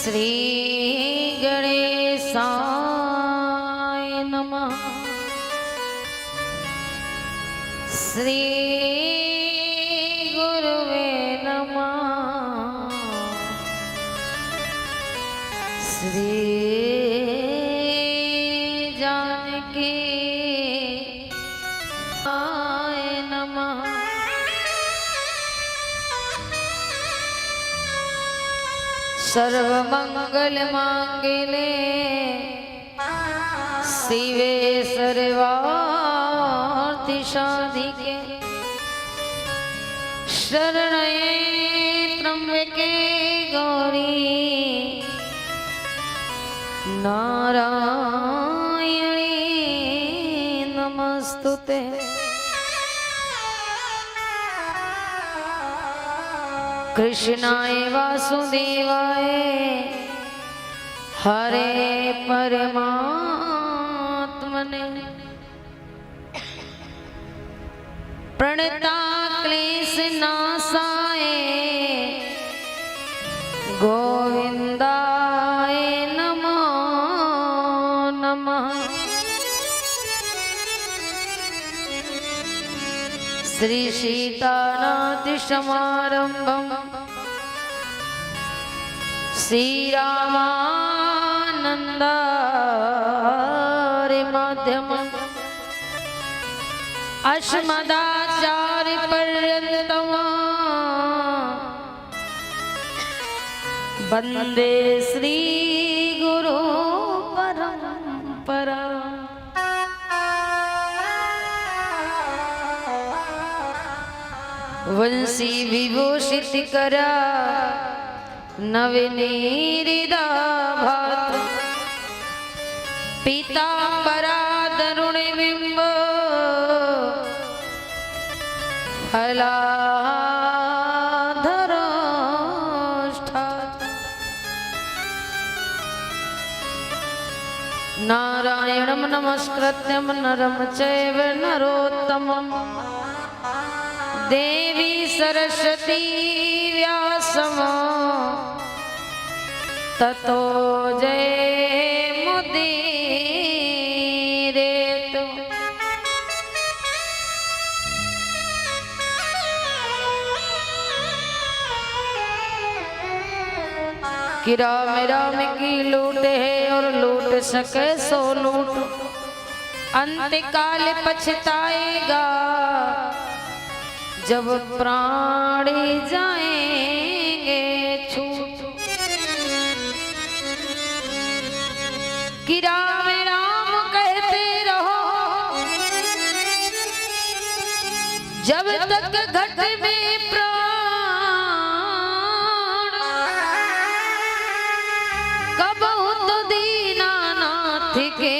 श्री गणेशाय नमः। श्री गुरुवे नमः। श्री जानकी आय नमः। सर्वमंगल मांगले शिवे सर्वार्थ साधिके शरण्ये त्र्यंबके गौरी नारायणी नमस्तुते। कृष्णाय वासुदेवाय हरे परमात्मने प्रणता क्लेश नाशाय गोविंदाय नमो नमः। श्री सीतानाथ समारंभम श्री रामानंदारि मध्यमम् अस्मदाचार्य पर्यन्तम् वन्दे श्री गुरु परंपरा। वंशी विभूषित करा नवनीरिदा भात पीतांबरा तरुण बिंब हलाधरोष्ठात्। नारायणं नमस्कृत्यं नरं चैव नरोत्तमम् देवी सरस्वती व्यासं ततो जयमुदीरयेत्। कि राम राम की लूट है और लूट सके सो लूट, अंत काल पछताएगा जब प्राण जाएंगे छूट। कि राम राम कहते रहो जब तक घट में प्राण, कबहू तो दीनानाथ के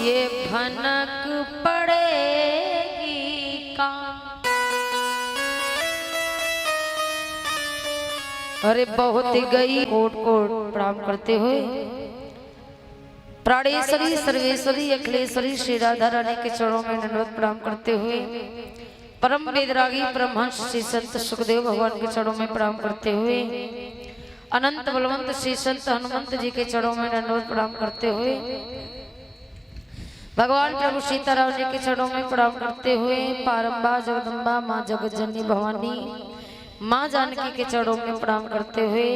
ये भनक पड़ेगी काम। अरे बहुत गई कोट कोट प्रणाम करते हुए प्राणेश्वरी सर्वेश्वरी अखिलेश्वरी श्री राधा रानी के चरणों में दंडवत प्रणाम करते हुए परम वेदरागी परमहंस श्री संत सुखदेव भगवान के चरणों में प्रणाम करते हुए अनंत बलवंत श्री संत हनुमंत जी के चरणों में दंडवत प्रणाम करते हुए भगवान प्रभु सीताराम जी के चरणों में प्रणाम करते हुए पारंबा जगदम्बा माँ जगतजननी भवानी माँ जानकी के चरणों में प्रणाम करते हुए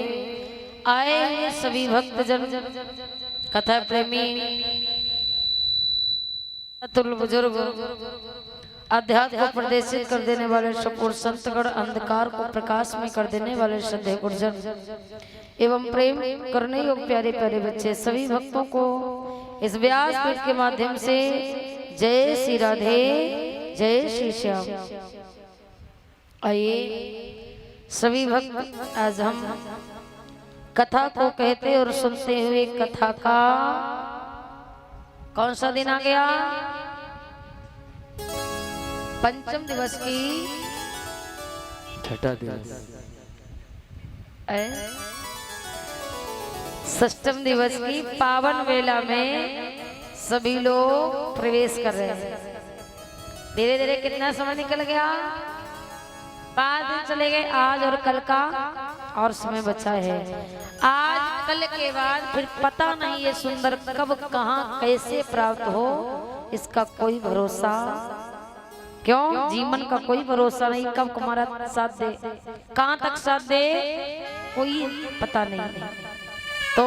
आए सभी भक्तजन कथा प्रेमी अतुल बुजुर्ग अध्यात्म को प्रदर्शित कर देने वाले सपूर संतगण अंधकार को प्रकाश में कर देने वाले श्रद्धेय गुरुजन एवं प्रेम करने योग्य प्यारे प्यारे बच्चे सभी भक्तों को इस व्यास पीठ के माध्यम से जय श्री राधे जय श्री श्याम। आइए सभी भक्त आज हम कथा को कहते और सुनते हुए कथा का कौन सा दिन आ गया? पंचम दिवस की छठा दिवस षष्ठम दिवस की पावन वेला में सभी लोग प्रवेश कर रहे हैं। धीरे धीरे कितना समय निकल गया, 5 दिन चले गए आज और कल का और समय बचा है। आज कल के बाद फिर पता नहीं ये सुंदर कब कहाँ कैसे प्राप्त हो, इसका कोई भरोसा क्यों, जीवन का कोई भरोसा नहीं, कब तुम्हारा साथ दे, कहाँ तक साथ दे, कोई पता नहीं। तो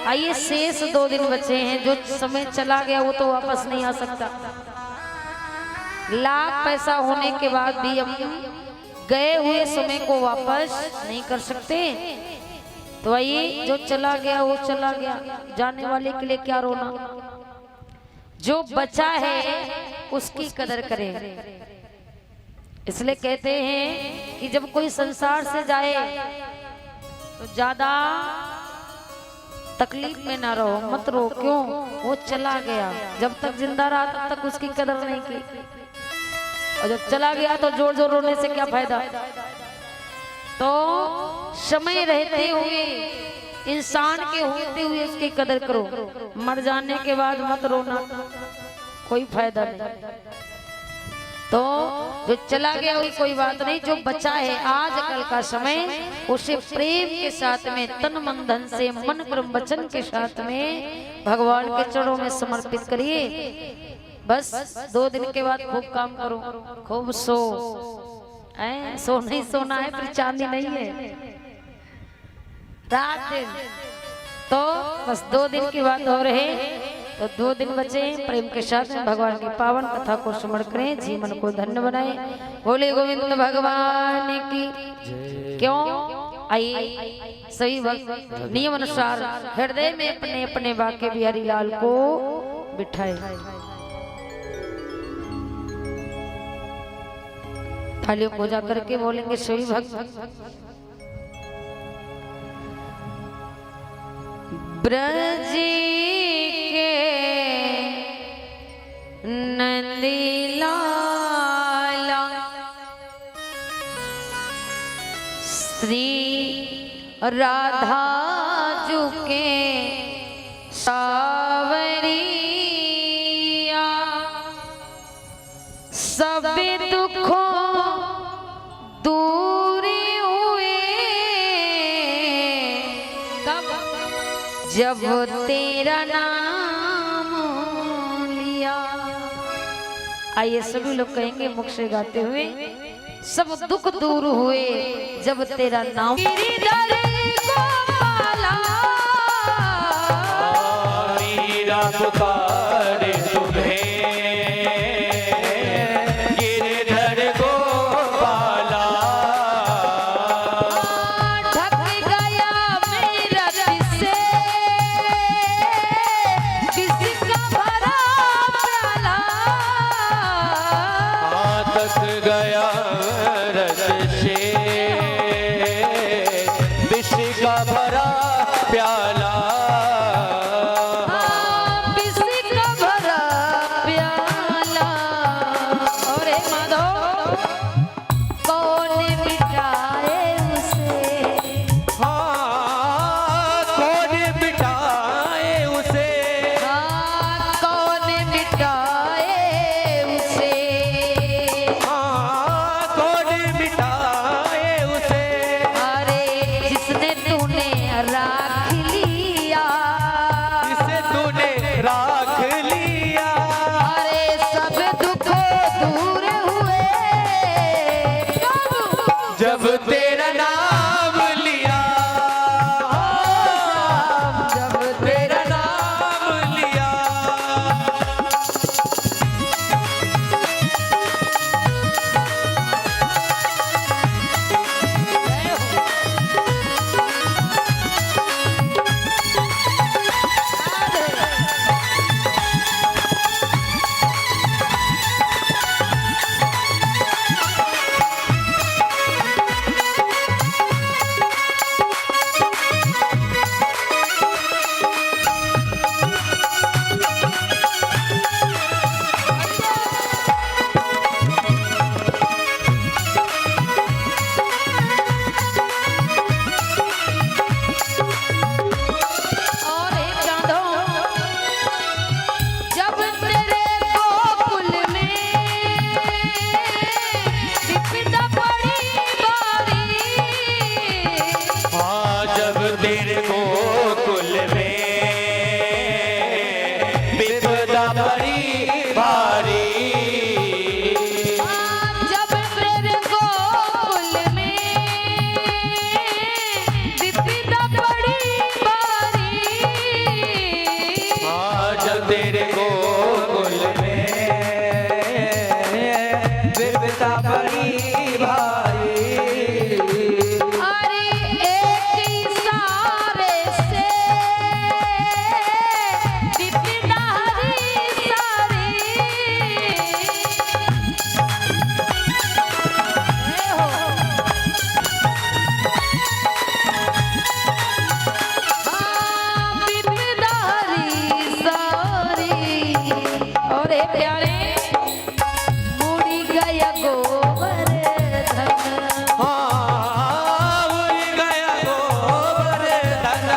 आइए शेष 2 दिन बचे हैं, जो समय चला गया वो तो वापस नहीं आ सकता। लाख पैसा होने के बाद भी हम गए हुए समय को वापस नहीं कर सकते। तो आइए जो चला गया वो चला गया, जाने वाले के लिए क्या रोना, जो बचा है उसकी कदर करें। इसलिए कहते हैं कि जब कोई संसार से जाए तो ज्यादा तकलीफ में ना रहो, मत रो, क्यों, वो चला गया। जब तक जिंदा रहा तब तक उसकी कदर नहीं की, और जब चला गया तो जोर जोर रोने से क्या फायदा। तो समय रहते हुए, इंसान के होते हुए उसकी कदर करो, मर जाने के बाद मत रोना, कोई फायदा नहीं। तो जो चला गया वही कोई बात नहीं, जो बचा है आज कल का समय उसे प्रेम के साथ में, तन मन धन से, मन कर्म वचन के साथ में भगवान के चरणों में समर्पित करिए। बस 2 दिन के बाद खूब काम करो, खूब सो, सो नहीं सोना है, फिर चांदी नहीं है, रात दिन। तो बस 2 दिन की बात हो रहे, तो 2 दिन बचे, प्रेम के साथ में भगवान की पावन कथा को स्मरण करें, जीवन को धन्य बनाएं। बोले गोविंद भगवान की। क्यों, आइए सही भक्त नियम अनुसार हृदय में अपने अपने बाके बिहारी लाल को बिठाए। थालियों को जा करके बोलेंगे सही भक्त। ब्रज के नंदी लाला श्री राधा जुके सावरिया, सब दुखों दूरी हुए कब, जब तेरा नाम लिया। आइए सभी लोग कहेंगे मुख से गाते हुए, सब दुख दूर हुए जब तेरा नाम। गिरधर गोपाला मीरा पुकारे तुम्हें, गिरधर गोपाला ढक गया मेरा से किसका भरा प्याला, थक गया रस से विष का भरा प्याला, किसी का भरा प्याला। और माधव कौन मिटाए उसे, हाँ कौन मिटाए उसे, कौन मिटाए उसे, हाँ कौन मिटाए उसे, अरे जिसने तूने राख लिया, जिसे तूने राख लिया, अरे सब दुख दूर हुए जब तेरा नाम लिया, जब तेरा नाम लिया। प्यारे मुड़ी गया गोवर्धन हाँ उड़ गया गोवर्धन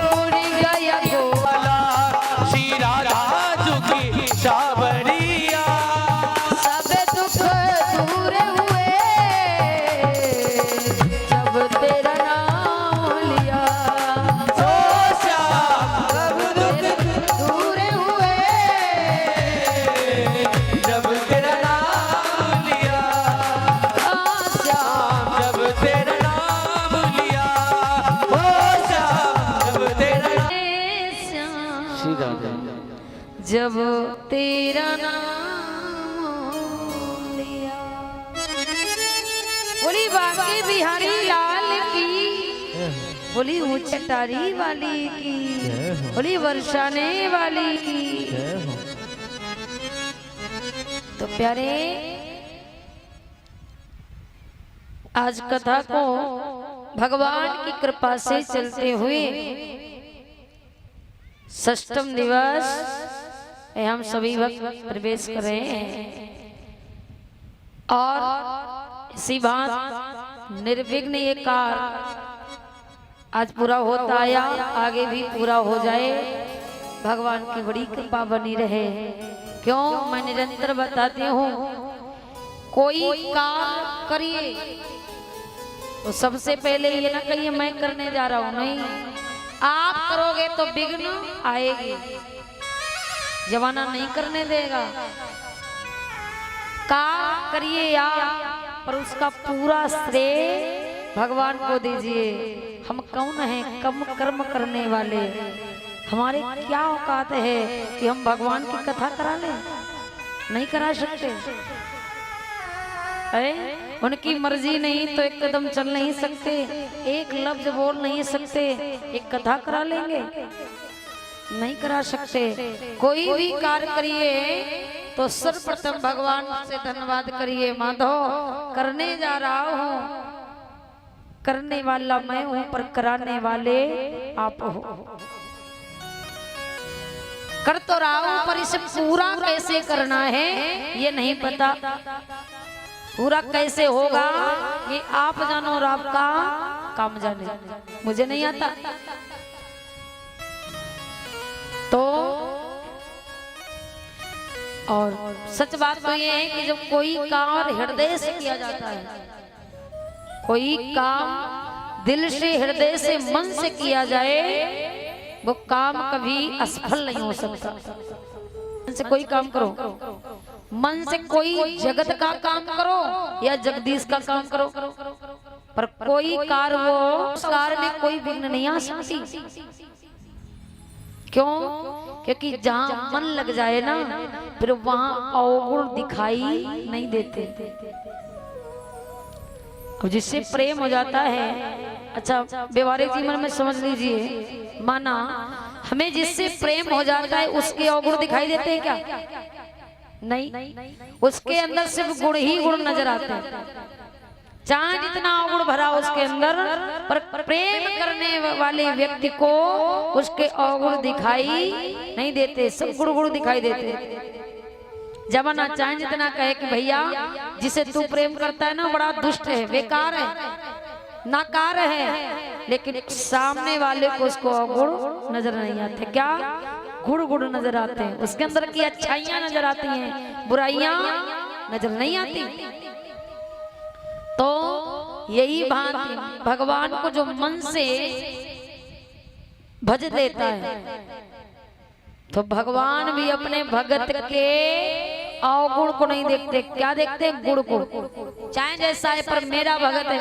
मुड़ी गया गोवर्धन श्री राधा झुकी सावरिया सब दुख दूर हुए जब तेरा नाम लिया ओ श्याम सब दुख दूर हुए जब तेरा नाम लिया श्याम जब तेरा नाम लिया ओ श्याम जब तेरा श्री राधा जब तेरा नाम लिया। बोली बांके बिहारी लाल की, बोली ऊंचटारी वाली की, बोली वर्षाने वाली की। तो प्यारे आज कथा को भगवान की कृपा से चलते हुए षष्ठम दिवस में हम सभी भक्त प्रवेश कर रहे हैं और इसी बात निर्विघ्न ये कार्य आज पूरा होता आया, आगे भी पूरा हो जाए, भगवान की बड़ी कृपा बनी रहे। क्यों मैं निरंतर बताती हूँ, कोई कार्य करिए तो सबसे पहले ये ना कहिए मैं करने जा रहा हूँ, नहीं, आप करोगे तो विघ्न आएगी, जमाना नहीं करने देगा। कार्य करिए आप, पर उसका पूरा श्रेय भगवान को दीजिए। हम कौन हैं कम कर्म करने वाले, हमारे क्या औकात है कि हम भगवान की कथा करा लें, नहीं करा सकते। उनकी मर्जी नहीं तो एक कदम चल नहीं सकते, एक लफ्ज बोल नहीं सकते, एक कथा करा लेंगे, नहीं करा सकते। कोई भी कार्य करिए तो सर्वप्रथम भगवान से धन्यवाद करिए, माधव करने जा रहा हूँ, करने वाला मैं हूँ पर कराने वाले आप हो। कर तो रहा हूँ पर इसे पूरा कैसे करना है ये नहीं पता, पूरा कैसे होगा ये आप जानो और आपका काम जाने, मुझे नहीं आता। तो और सच बात तो ये है कि जब कोई काम हृदय से किया जाता है, कोई काम दिल से हृदय से मन से किया जाए, वो काम कभी असफल नहीं हो सकता। मन से कोई काम करो, मन से कोई जगत का काम करो या जगदीश का काम करो, पर कोई कार्य वो उस कार्य में कोई विघ्न नहीं आ सकती। क्यों? क्योंकि जहां मन लग जाए ना फिर वहां अवगुण दिखाई नहीं देते। अब जिससे प्रेम हो जाता है, अच्छा व्यवहारिक जीवन में समझ लीजिए, माना हमें जिससे प्रेम हो जाता है उसके अवगुण दिखाई देते हैं क्या? नहीं, उसके अंदर सिर्फ गुण ही गुण नजर आते हैं, चाहे जितना अवगुण भरा उसके अंदर, पर प्रेम करने वाले व्यक्ति को उसके अवगुण दिखाई नहीं देते, सब गुण गुण दिखाई देते। जमाना चाहे जितना कहे कि भैया जिसे तू प्रेम करता है ना बड़ा दुष्ट है, बेकार है, नाकार है, लेकिन सामने वाले को उसको अवगुण नजर नहीं आते। क्या गुण गुण नजर आते हैं, उसके अंदर की अच्छाइयां नजर आती हैं, बुराइयां नजर नहीं आती। तो यही बात भगवान को जो मन से भज देता है, तो भगवान भी अपने भगत के अवगुण को नहीं देखते, क्या देखते? गुण को। चाहे जैसा है पर मेरा भगत है,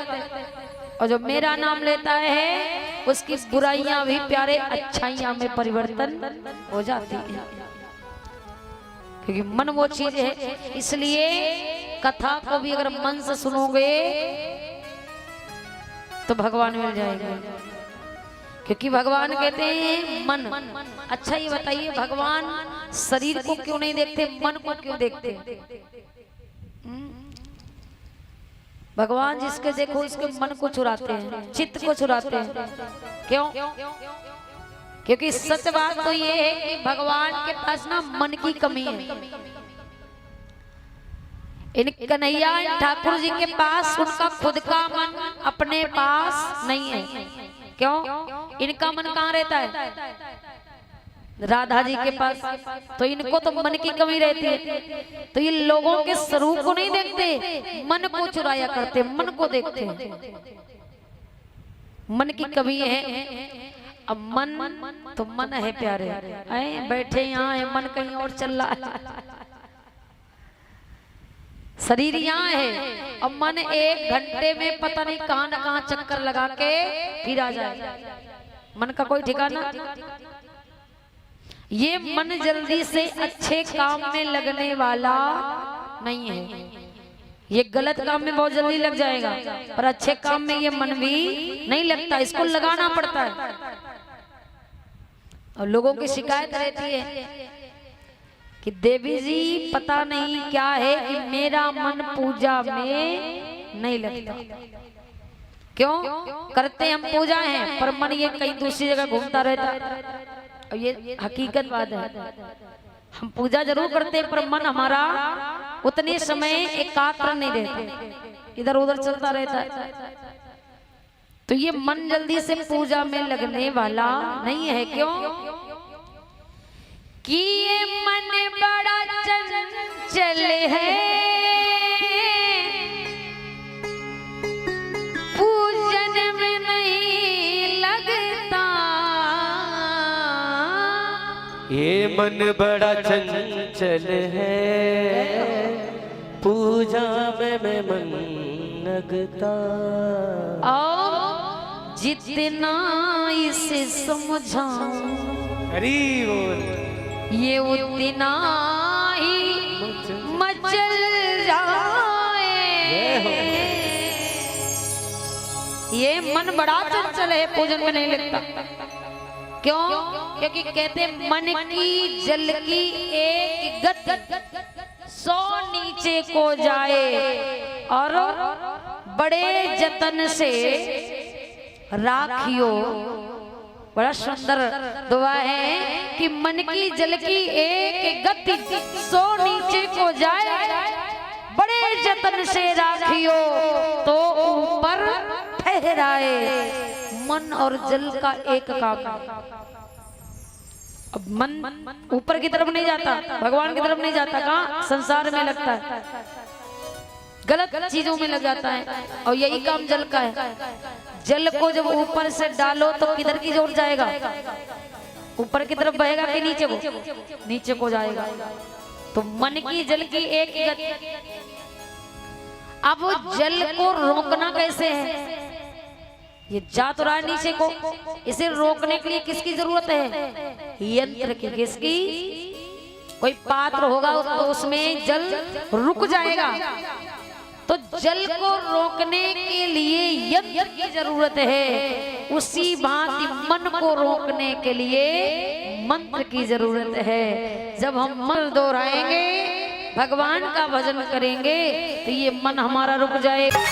और जो मेरा नाम लेता है उसकी बुराइयां भी प्यारे अच्छाइयां में परिवर्तन हो जाती है, क्योंकि मन वो चीज है। इसलिए कथा को भी अगर मन से सुनोगे तो भगवान मिल जाएंगे, क्योंकि भगवान कहते हैं मन। अच्छा ये बताइए, भगवान शरीर को क्यों नहीं देखते, मन को क्यों देखते? भगवान जिसके देखो उसके मन को चुराते हैं, चित्त को चुराते हैं। क्यों? क्योंकि सच बात तो ये है कि भगवान के पास ना मन की कमी है। इन कन्हैया ठाकुर जी के पास उनका खुद का मन अपने पास नहीं है। क्यों? इनका मन कहाँ रहता है? राधा जी के पास। तो इनको तो मन की कमी रहती है, तो ये लोगों के स्वरूप को नहीं देखते, मन को चुराया करते, मन को देखते हैं। मन की कमी है। अब मन तो मन है प्यारे, आए बैठे यहाँ है, मन कहीं और चल रहा है। शरीर यहाँ है और मन 1 घंटे में पता नहीं कहाँ न कहाँ चक्कर लगा के फिर आ जाए। मन का कोई ठिकाना। ये मन जल्दी से अच्छे काम में लगने वाला नहीं है। ये गलत काम में बहुत जल्दी लग जाएगा, पर अच्छे काम में ये मन भी नहीं लगता, इसको लगाना पड़ता है। और लोगों की शिकायत रहती है कि देवी जी पता नहीं क्या है कि मेरा मन पूजा में नहीं लगता। क्यों? करते हम पूजा हैं, पर मन ये कहीं दूसरी जगह घूमता रहता है। और ये हकीकत बात है, हम पूजा जरूर करते हैं, पर मन हमारा उतने समय एकाग्र नहीं रहते, इधर उधर चलता रहता है। तो ये मन जल्दी से पूजा में लगने वाला नहीं है। क्यों? कि ये मन बड़ा चंचल है, पूजन में नहीं लगता। ये मन बड़ा चंचल है, पूजा में मन लगता। और जितना इसे समझाऊं हरी बोल, ये उतना ही मचल जाए। ये मन बड़ा चंचल है, पूजन में नहीं लगता। क्यों? क्योंकि कहते मन की जल की एक गति 100 नीचे को जाए और बड़े जतन से राखियो। बड़ा सुंदर दुआ है कि मन की जल की एक गति 100 नीचे को जाए, बड़े जतन से राखियो तो ऊपर ठहराए। मन और जल का एक काम। अब मन ऊपर की तरफ नहीं जाता, भगवान की तरफ नहीं जाता, कहाँ? संसार में लगता है, गलत चीजों में लग जाता है। और यही काम जल का है। जल को जब ऊपर से डालो तो किधर की ओर जाएगा? ऊपर की तरफ बहेगा कि नीचे को? नीचे को जाएगा। तो मन की जल की एक गति। अब जल को रोकना कैसे है? ये जा तो रहा है नीचे को, इसे रोकने के लिए किसकी जरूरत है? यंत्र की। किसकी? कोई पात्र होगा तो उसमें जल रुक जाएगा। तो जल को रोकने के लिए यंत्र की जरूरत है, उसी भांति मन को रोकने के लिए मंत्र की जरूरत है। जब हम मंत्र दोहराएंगे, भगवान का भजन करेंगे, तो ये मन हमारा रुक जाएगा।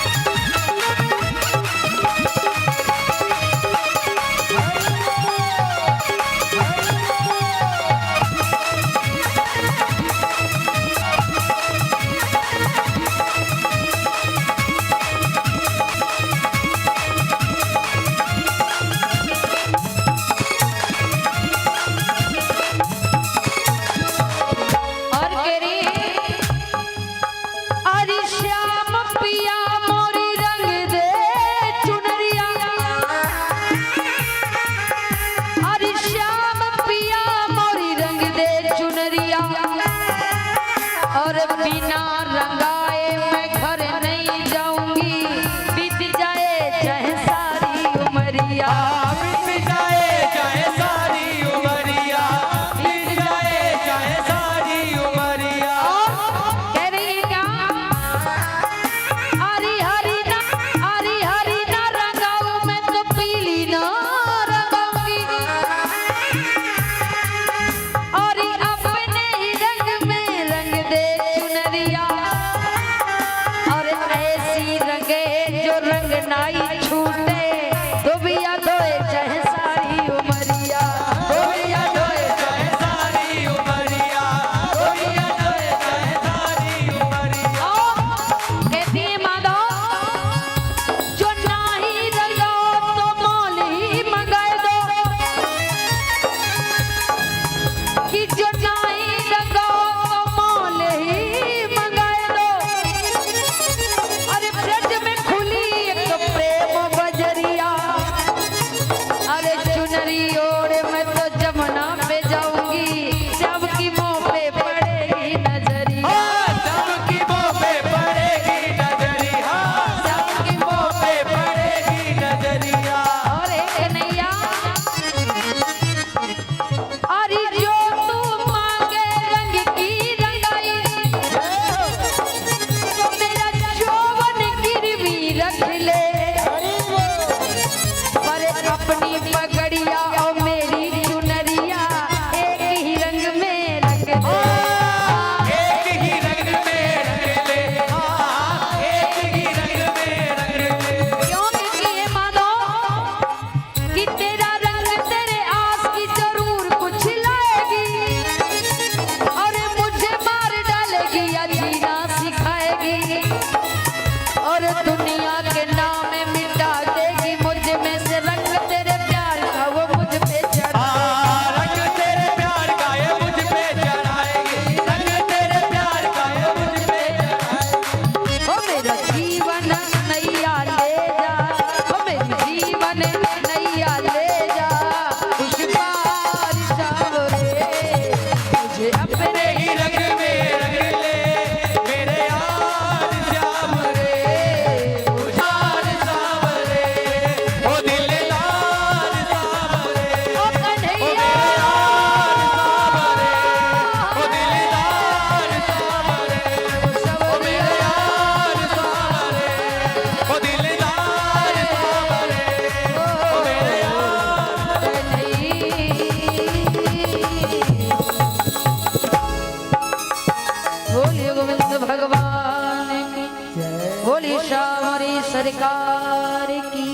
रख ले, पर अपनी पगड़िया और मेरी चुनरिया एक ही रंग में रख दे। एक ही रंग में रंग ले, एक ही रंग में रंग ले। क्यों किए मानो कि तेरा रंग तेरे आस की जरूर कुछ लाएगी, और मुझे मार डालेगी या जीना सिखाएगी, और दुनिया के नाम मिटा देगी। मुझ में से रंग तेरे प्यार का वो मुझ पे चढ़ा, रंग तेरे प्यार का ये मुझ पे चढ़ाएगी, रंग तेरे प्यार का ये मुझ पे चढ़ाएगी। ओ मेरा जीवन नैया ले जा, ओ मेरा जीवन नैया ले जा, उस पार सावरे मुझे अपने ही रंग में रंग ले, मेरे यार श्याम रे, यार सावरे, ओ दिलदार सावरे, ओ कन्हैया ओ दिलदार सावरे, ओ मेरे यार सावरे, ओ दिलदार सावरे, ओ मेरे बोलिए गोविंद भगवान की, बोली श्यामरी सरकार की,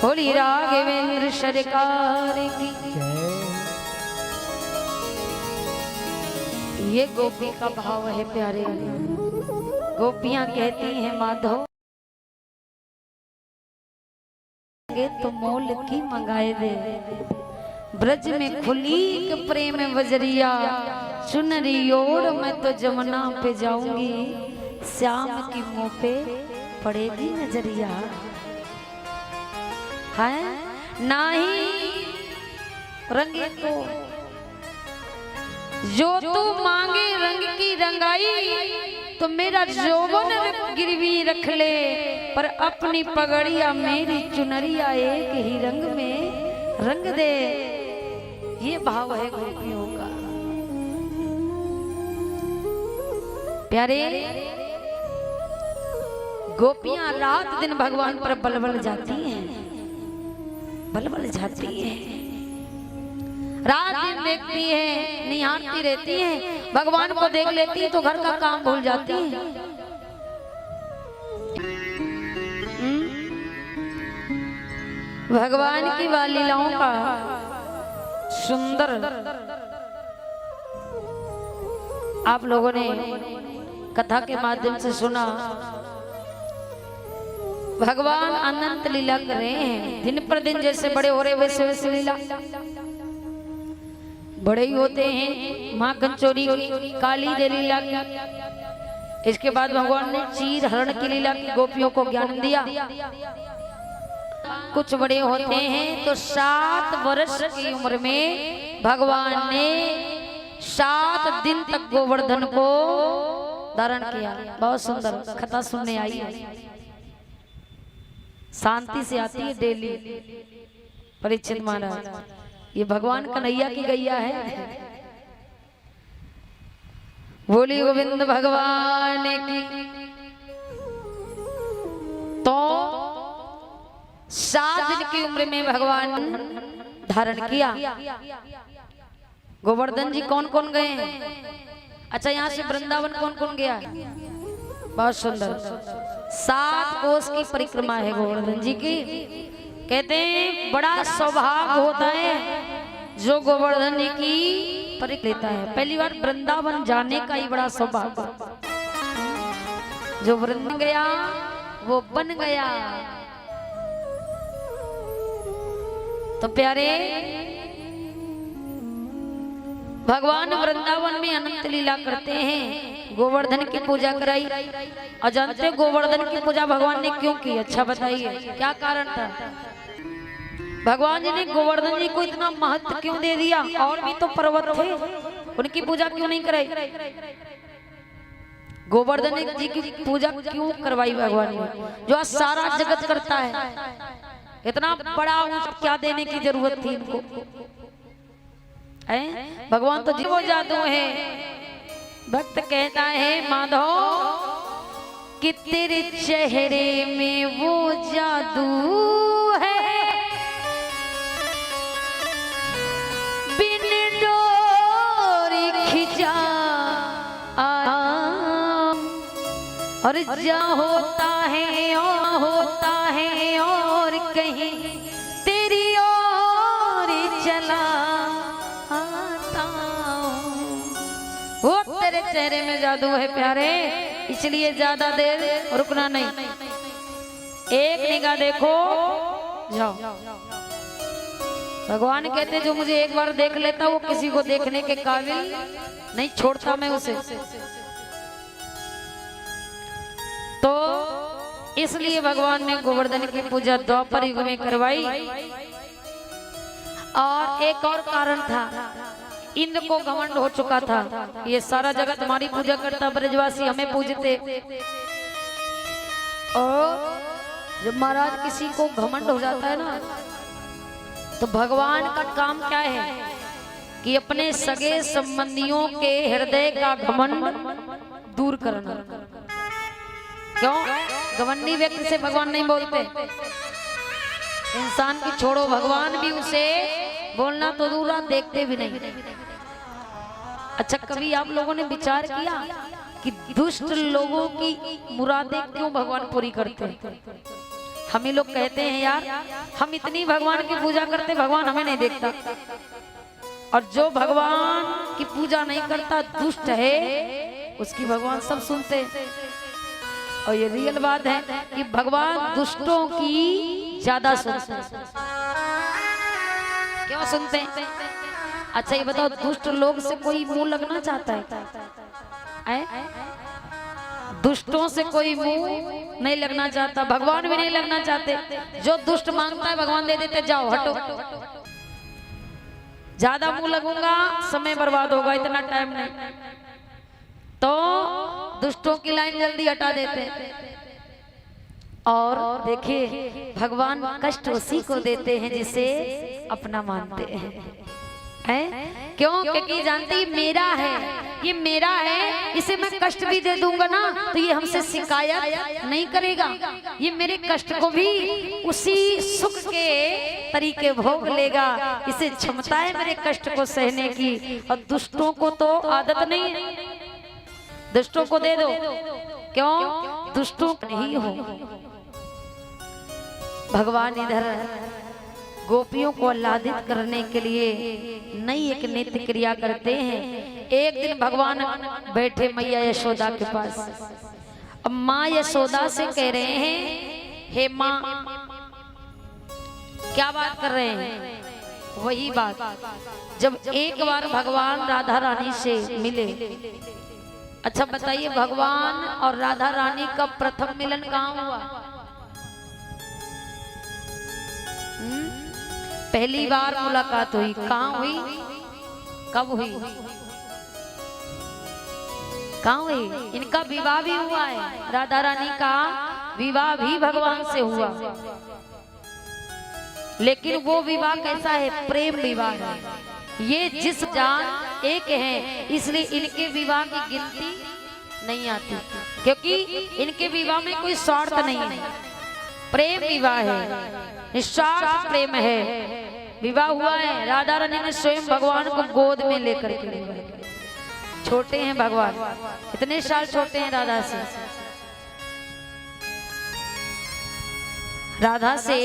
बोली राघवेंद्र सरकार की। ये गोपी का भाव है प्यारे। गोपियां कहती हैं माधव तो मोल की मंगाए दे, ब्रज में खुली एक प्रेम वजरिया, चुनरी ओढ़ मैं तो जमुना पे जाऊंगी, श्याम की मुंह पे पड़ेगी नजरिया। है नहीं रंगे तो जो तू मांगे रंग की रंगाई, तो मेरा यौवन गिरवी रख ले, पर अपनी पगड़िया मेरी चुनरिया एक ही रंग में रंग दे। ये भाव है गोपियों का प्यारे। गोपियां रात दिन भगवान पर बलबल जाती हैं, बलबल जाती हैं, रात दिन देखती है, निहारती रहती है, भगवान को देख लेती है तो घर का काम भूल जाती है। भगवान की लीलाओं का सुंदर आप लोगों ने कथा के माध्यम से सुना। भगवान अनंत लीला कर रहे हैं, दिन पर दिन जैसे बड़े हो रहे वैसे वैसे लीला बड़े ही होते हैं। माँ कंचोरी की, काली दे लीला की, इसके बाद भगवान ने चीर हरण की लीला की, गोपियों को ज्ञान दिया। कुछ बड़े होते हैं तो 7 वर्ष की उम्र में भगवान ने 7 दिन तक गोवर्धन को धारण किया। बहुत सुंदर कथा सुनने आई है, शांति से आती है डेली। परीक्षित महाराज, ये भगवान कन्हैया की गैया है। बोली गोविंद भगवान की। तो 7 दिन की उम्र में भगवान धारण किया। गोवर्धन जी कौन कौन गए? अच्छा, यहाँ से वृंदावन कौन कौन गया? बहुत सुंदर 7 कोस की परिक्रमा है गोवर्धन जी की। कहते हैं बड़ा सौभाग्य होता है जो गोवर्धन जी की परिक्रमा लेता है। पहली बार वृंदावन जाने का ही बड़ा सौभाग्य। जो वृंदावन गया वो बन गया। तो प्यारे, भगवान वृंदावन में अनंत लीला करते हैं। गोवर्धन की पूजा कराई। और जानते गोवर्धन की पूजा भगवान ने क्यों की? अच्छा बताइए, क्या कारण था? भगवान जी ने गोवर्धन जी को इतना महत्व क्यों दे दिया? और भी तो पर्वत थे, उनकी पूजा क्यों नहीं कराई? गोवर्धन जी की पूजा क्यों करवाई भगवान ने? जो आज सारा जगत करता है, इतना बड़ा क्या देने की जरूरत थी इनको? भगवान तो जीवो जादू है। भक्त कहता है माधव कि तेरे चेहरे में वो जादू है, बिन डोरी खिंचा और जा होता है और कहीं तेरी ओर चला आता हूं। वो तेरे चेहरे में जादू है प्यारे, इसलिए ज्यादा देर रुकना नहीं। एक निगाह देखो जाओ। भगवान कहते जो मुझे एक बार देख लेता वो किसी को देखने के काबिल नहीं छोड़ता मैं उसे। तो इसलिए भगवान ने गोवर्धन की पूजा द्वापर युग में करवाई। और एक और कारण था, इंद्र को घमंड हो चुका था, ये सारा जगत हमारी पूजा करता, ब्रजवासी हमें पूजते। और जब महाराज किसी को घमंड हो जाता है ना, तो भगवान का काम क्या है कि अपने सगे संबंधियों के हृदय का घमंड दूर करना। क्यों? घमंडी व्यक्ति से भगवान नहीं बोलते। इंसान की छोड़ो, भगवान भी उसे बोलना तो दूर देखते भी नहीं। अच्छा, कभी आप लोगों ने विचार किया कि दुष्ट लोगों की मुरादें क्यों भगवान पूरी करते हैं? हम ही लोग कहते हैं यार हम इतनी भगवान की पूजा करते, भगवान हमें नहीं देखता। और जो भगवान की पूजा नहीं करता, दुष्ट है, उसकी भगवान सब सुनते हैं। और ये रियल बात है कि भगवान दुष्टों की ज्यादा सुनते हैं। क्यों सुनते हैं? अच्छा ये बताओ, दुष्ट लोग से कोई मुंह लगना चाहता है? दुष्टों से कोई मुंह नहीं लगना चाहता, भगवान भी नहीं लगना चाहते। जो दुष्ट मांगता है भगवान दे देते, जाओ हटो। ज्यादा मुंह लगूंगा समय बर्बाद होगा, इतना टाइम नहीं। तो दुष्टों की लाइन जल्दी हटा देते। और देखिए भगवान कष्ट उसी को देते हैं जिसे अपना मानते हैं। क्यों? क्योंकि जानती मेरा है, ये मेरा है, इसे मैं कष्ट भी दे दूंगा ना तो ये हमसे शिकायत नहीं करेगा। ये मेरे कष्ट को भी उसी सुख के तरीके भोग लेगा। इसे क्षमता है मेरे कष्ट को सहने की। और दुष्टों को तो आदत नहीं है, दुष्टों को दे दो। क्यों? दुष्टों नहीं हो। भगवान इधर गोपियों को आह्लादित करने के लिए नई एक नित्य क्रिया करते हैं। एक दिन भगवान बैठे मैया यशोदा के पास। अब माँ यशोदा से कह रहे हैं, हे माँ, क्या बात कर रहे हैं? वही बात जब एक बार भगवान राधा रानी से मिले। अच्छा बताइए, भगवान और राधा रानी का प्रथम मिलन कहाँ हुआ? पहली बार मुलाकात हुई कहाँ हुई? कब हुई? कहाँ हुई? इनका विवाह भी हुआ है। राधा रानी का विवाह भी भगवान से हुआ, लेकिन वो विवाह कैसा है? प्रेम विवाह है। ये जिस जान एक है, इसलिए इनके विवाह की गिनती नहीं आती, क्योंकि इनके विवाह में कोई स्वार्थ नहीं है। प्रेम विवाह है, निस्वार्थ प्रेम है। विवाह हुआ है। राधा रानी ने स्वयं भगवान को गोद में लेकर के छोटे हैं भगवान, इतने साल छोटे हैं राधा से। राधा से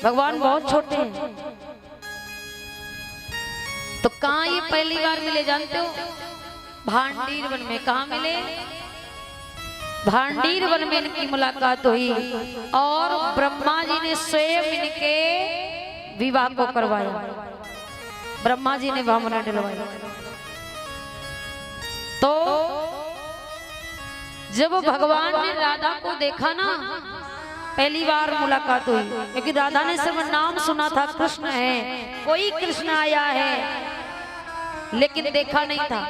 भगवान बहुत छोटे हैं। तो कहाँ ये पहली बार मिले जानते हो? भांडीर वन में। कहाँ मिले? भांडीर वन में इनकी मुलाकात हुई और ब्रह्मा जी ने स्वयं इनके विवाह को करवाया। ब्रह्मा जी ने भावना डलवाई। तो जब भगवान ने राधा को देखा ना, पहली बार मुलाकात हुई, क्योंकि राधा ने सिर्फ नाम सुना था कृष्ण है, कोई कृष्ण आया है, लेकिन देखा नहीं था।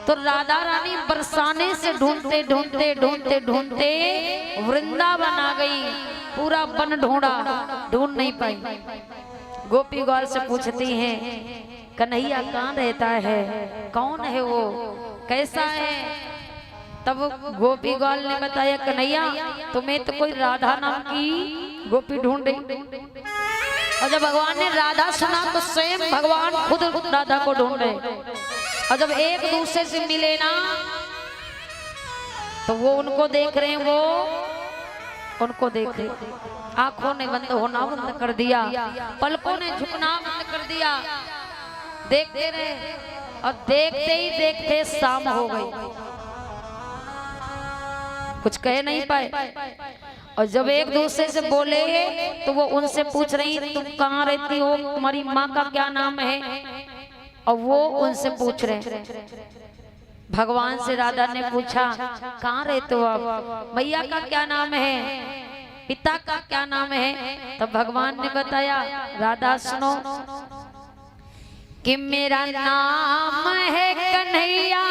तो राधा रानी बरसाने से ढूंढते ढूंढते ढूंढते ढूंढते वृंदावन आ गई। पूरा वन ढूंढा, ढूंढ नहीं पाई। गोपी ग्वाल से पूछती हैं, कन्हैया कहाँ रहता है? कौन है वो? कैसा है? तब गोपी ग्वाल ने बताया कन्हैया तुम्हें तो कोई राधा नाम की गोपी ढूंढ रही। और जब भगवान ने राधा सुना तो स्वयं भगवान खुद राधा को ढूंढ रहे। और जब एक दूसरे से मिले ना तो वो उनको देख रहे हैं, वो उनको देख रहे। आंखों ने बंद होना बंद कर दिया, पलकों ने झुकना बंद कर दिया, देखते रहे। और देखते ही देखते शाम हो गई, कुछ कह नहीं पाए। और जब एक दूसरे से बोले तो वो उनसे पूछ रही तुम कहाँ रहती हो, तुम्हारी माँ का क्या नाम है। और वो उनसे पूछ रहे। भगवान से राधा ने पूछा कहाँ रहते हो आप, मैया का क्या नाम है, पिता का क्या नाम है। तब भगवान ने बताया राधा सुनो कि मेरा नाम है कन्हैया,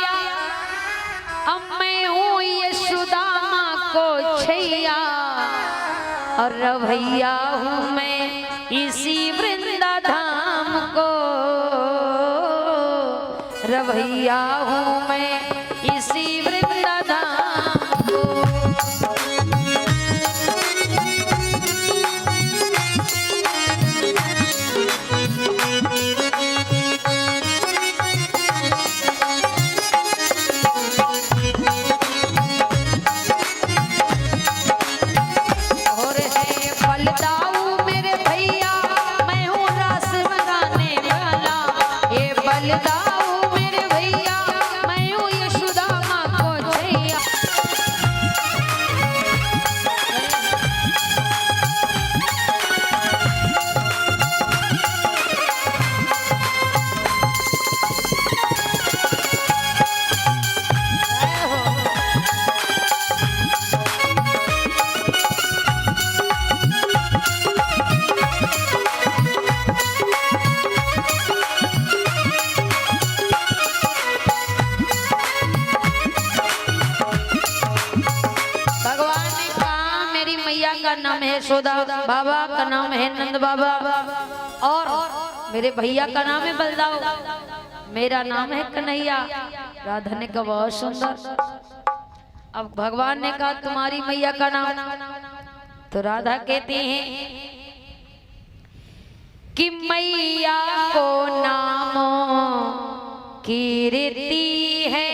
अब मैं हूँ यशोदामा को छैया, और रवैया हूँ मैं इसी वृंदाधाम को, रवैया हूँ मैं इसी वृंदाधाम को। नाम है यशोदा, बाबा का नाम है नंद बाबा, और मेरे भैया का नाम है बलदाऊ, मेरा नाम है कन्हैया। राधा ने कहा बहुत सुंदर। अब भगवान ने कहा तुम्हारी मैया का नाम, तो राधा कहती हैं कि मैया को नामों की रीति है,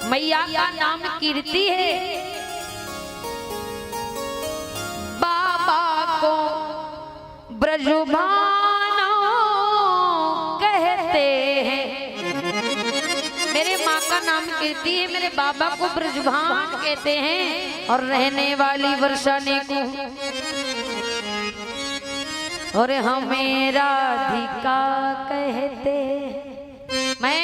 मैया का नाम कीर्ति है, को ब्रजभानो कहते हैं। मेरे माँ का नाम कीर्ति है, मेरे बाबा को ब्रजभान कहते हैं, और रहने वाली वर्षाने को, और हमें राधिका कहते हैं। मैं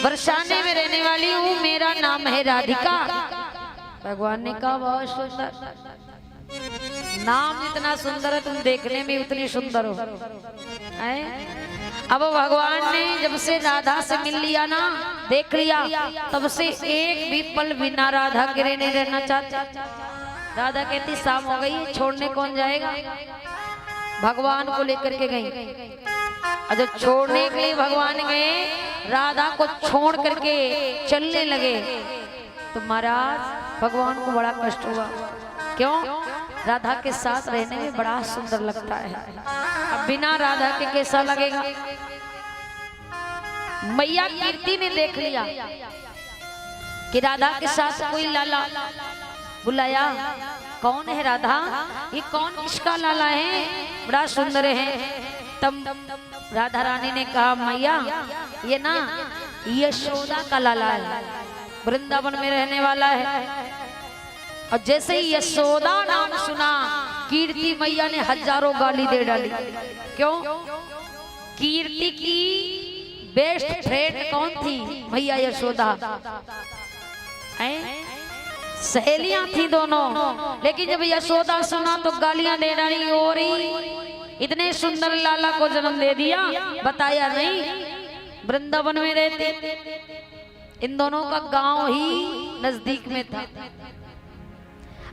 वर्षाने में रहने वाली हूँ, मेरा नाम है राधिका। भगवान ने कहा बहुत सुंदर नाम, इतना सुंदर है तुम देखने में उतनी सुंदर हो। अब भगवान ने जब से राधा से मिल लिया ना, देख लिया, तब से एक भी पल बिना राधा के नहीं रहना चाहता। राधा कहती शाम हो गई, छोड़ने कौन जाएगा। भगवान को लेकर के गई, और जब छोड़ने के लिए भगवान गए, राधा को छोड़ करके चलने लगे, तो महाराज भगवान को बड़ा कष्ट हुआ। क्यों? राधा के साथ रहने में बड़ा सुंदर लगता है, अब बिना राधा के कैसा लगेगा। मैया कीर्ति ने देख लिया कि राधा के साथ कोई लाला, बुलाया कौन है राधा, ये कौन किसका लाला है, बड़ा सुंदर है। तब राधा रानी ने कहा मैया ये ना यशोदा का लाला है, वृंदावन में रहने वाला है। और जैसे ही यशोदा नाम सुना, कीर्ति मैया ने हजारों गाली दे डाली। क्यों? कीर्ति की बेस्ट फ्रेंड कौन थी? मैया यशोदा। सहेलियां थी दोनों, लेकिन जब यशोदा सुना तो गालियां दे डाली। और इतने सुंदर लाला को जन्म दे दिया, बताया नहीं वृंदावन में रहते। इन दोनों का गांव ही नजदीक में था।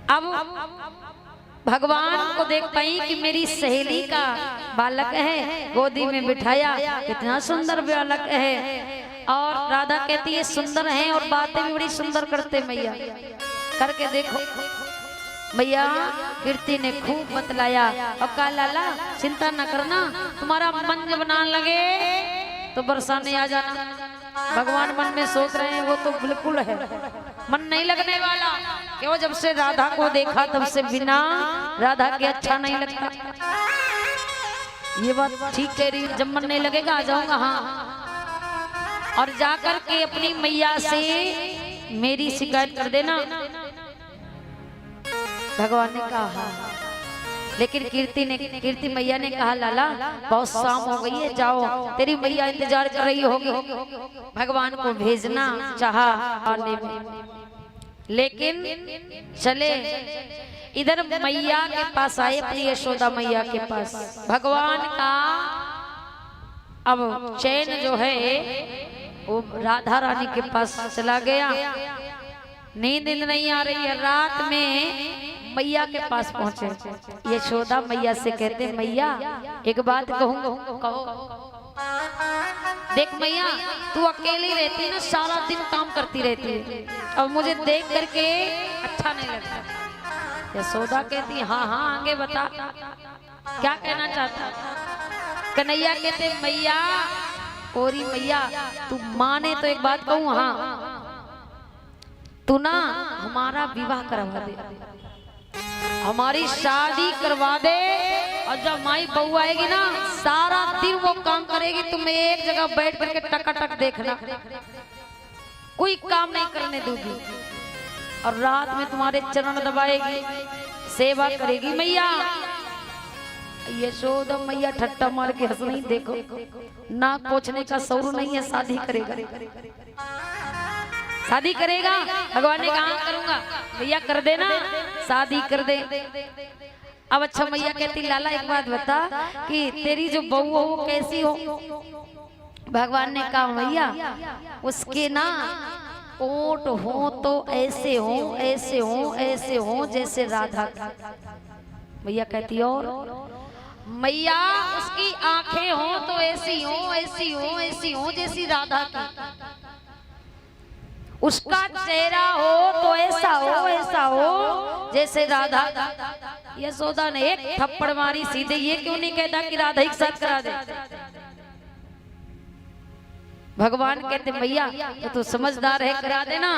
अब भगवान को देख पाई कि मेरी सहेली का बालक है, गोदी में बिठाया, कितना सुंदर बालक है। और राधा कहती है सुंदर हैं और बातें भी बड़ी सुंदर करते मैया, करके देखो। मैया कीर्ति ने खूब बतलाया और कहा लाला चिंता न करना, तुम्हारा मन जब ना लगे तो बरसाने आ जाना। भगवान मन में सोच रहे हैं वो तो बिल्कुल है, मन नहीं लगने वाला। क्यों? जब से राधा को देखा तब से बिना राधा के अच्छा नहीं लगता। ये बात ठीक कह रही, जब मन नहीं लगेगा आ जाऊंगा। हाँ, और जाकर के अपनी मैया से मेरी शिकायत कर देना। भगवान ने कहा, लेकिन कीर्ति मैया ने कहा लाला बहुत शाम हो गई है, जाओ तेरी मैया इंतजार कर रही होगी। भगवान को भेजना चाहा आने में, लेकिन चले इधर मैया के पास आए, अपनी यशोदा मैया के पास। भगवान का अब चैन जो है वो राधा रानी के पास चला गया। नींद नहीं आ रही है, रात में मैया के पास पहुंचे। यशोदा मैया से कहते मैया एक बात कहूँ, कहो। देख मैया तू अकेली रहती ना, सारा दिन काम करती रहती है, अब मुझे देख करके अच्छा नहीं लगता। यशोदा कहती हाँ हाँ आगे बता, क्या कहना चाहता। कन्हैया कहते मैया कोरी मैया तू माने तो एक बात कहूँ, हाँ तू ना हमारा विवाह करवा दे, हमारी शादी करवा दे। और जब माई बहू आएगी ना सारा दिन वो काम करेगी, तुम्हें एक जगह बैठ करके टकाटक देखना, कोई काम नहीं करने दूंगी। और रात में तुम्हारे चरण दबाएगी, सेवा करेगी मैया। यशोदा मैया ठट्टा मार के हंस रही, देखो ना पूछने का सौर नहीं है, शादी करेगा शादी करेगा। भगवान ने कहा करूंगा, भैया कर देना, शादी कर दे। अब अच्छा मैया कहती लाला एक बात बता कि तेरी जो बहू हो वो कैसी हो। भगवान ने कहा भैया उसके ना ओठ हो तो ऐसे हो ऐसे हो ऐसे हो जैसे राधा। भैया कहती और मैया उसकी आंखें हो तो ऐसी हो ऐसी हो ऐसी हो जैसी राधा की, उसका चेहरा हो तो ऐसा हो जैसे राधा। यशोदा ने एक थप्पड़ मारी सीधे, ये क्यों नहीं कहता कि राधा ही साथ करा दे। भगवान कहते भैया तो तू समझदार है, करा देना,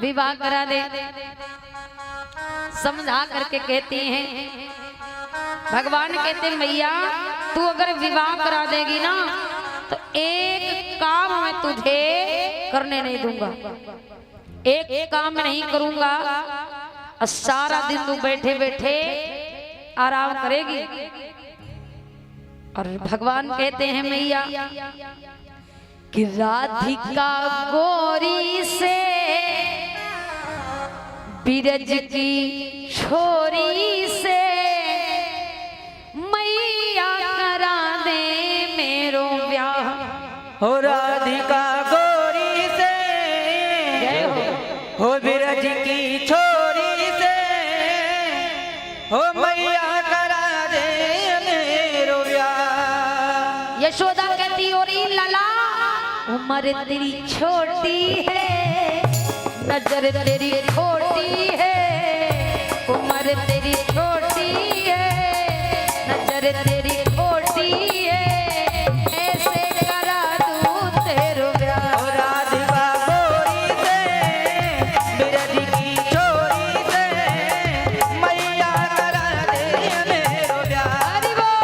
विवाह करा दे। समझा करके कहती हैं भगवान कहते मैया तू अगर विवाह करा देगी ना तो एक काम मैं तुझे करने नहीं दूंगा, एक काम मैं नहीं करूंगा, और सारा दिन तू बैठे बैठे आराम करेगी। और भगवान कहते हैं मैया कि राधिका गोरी से बिरज की छोरी से मैया करा दे मेरो ब्याह। हो राधिका गोरी से हो बिरज की छोरी से हो मैया करा दे मेरो ब्याह। यशोदा कहती ओरी लला उम्र तेरी छोटी है, नजर तेरी छोटी है, उम्र तेरी छोटी है, नजर तेरी छोटी है, ऐसे करा दूं तेरो ब्याह। हो राधिका गोरी से बिरज की छोरी से मैया करा दे मेरो ब्याह। हरि बोल।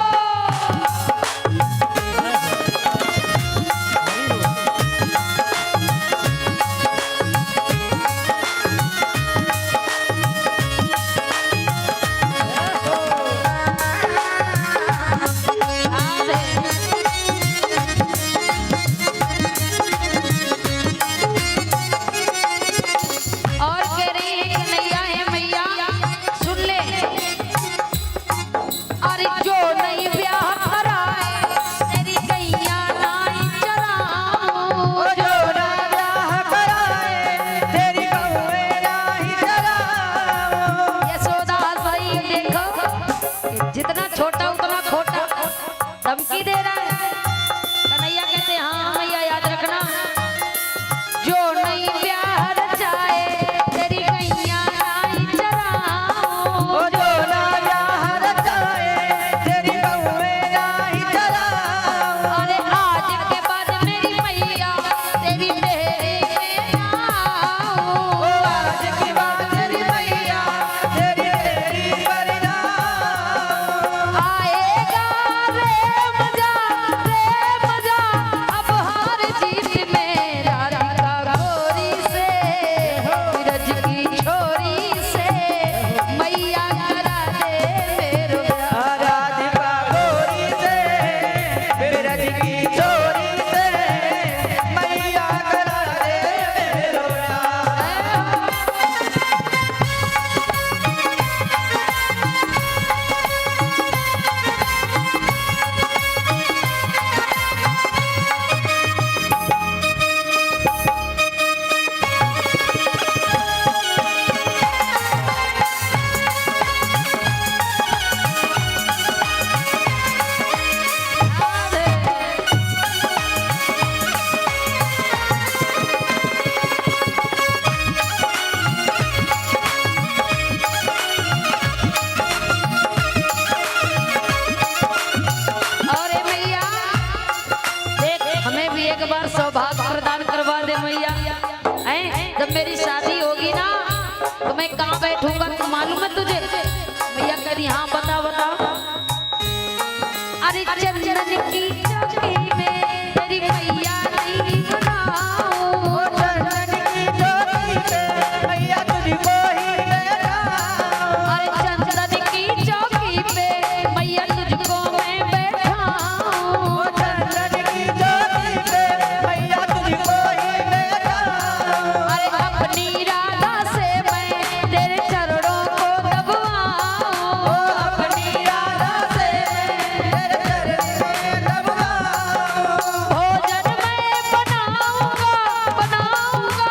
और कह रही है कि नैया है मैया सुन ले, अरे जो नहीं ब्याह कराए तेरी कैया नाई चराऊं। ओ जो ना ब्याह कराए तेरी कौए राही चराऊं। यशोदा सही देखो जितना छोटा उतना खोटा, धमकी दे रहा है। कन्हैया कहते हाँ मैया याद रखना तो मैं कहाँ बैठूंगा तो मालूम है तुझे? भैया कह रही हाँ बता बता। अरे चंदन की चौकी में तेरी मैया नहीं बनाओ, चंदन की चौकी पे मैया तुझको ही बैठाऊं। अरे चंदन की चौकी पे मैया तुझको मैं बैठाऊं, चंदन की चौकी पे मैया तुझको ही बैठाऊं। अरे अपनी राधा से मैं तेरे चरणों को दबाऊं, अपनी राधा से तेरे चरण में दबाऊं। भोजन मैं बनाऊंगा बनाऊंगा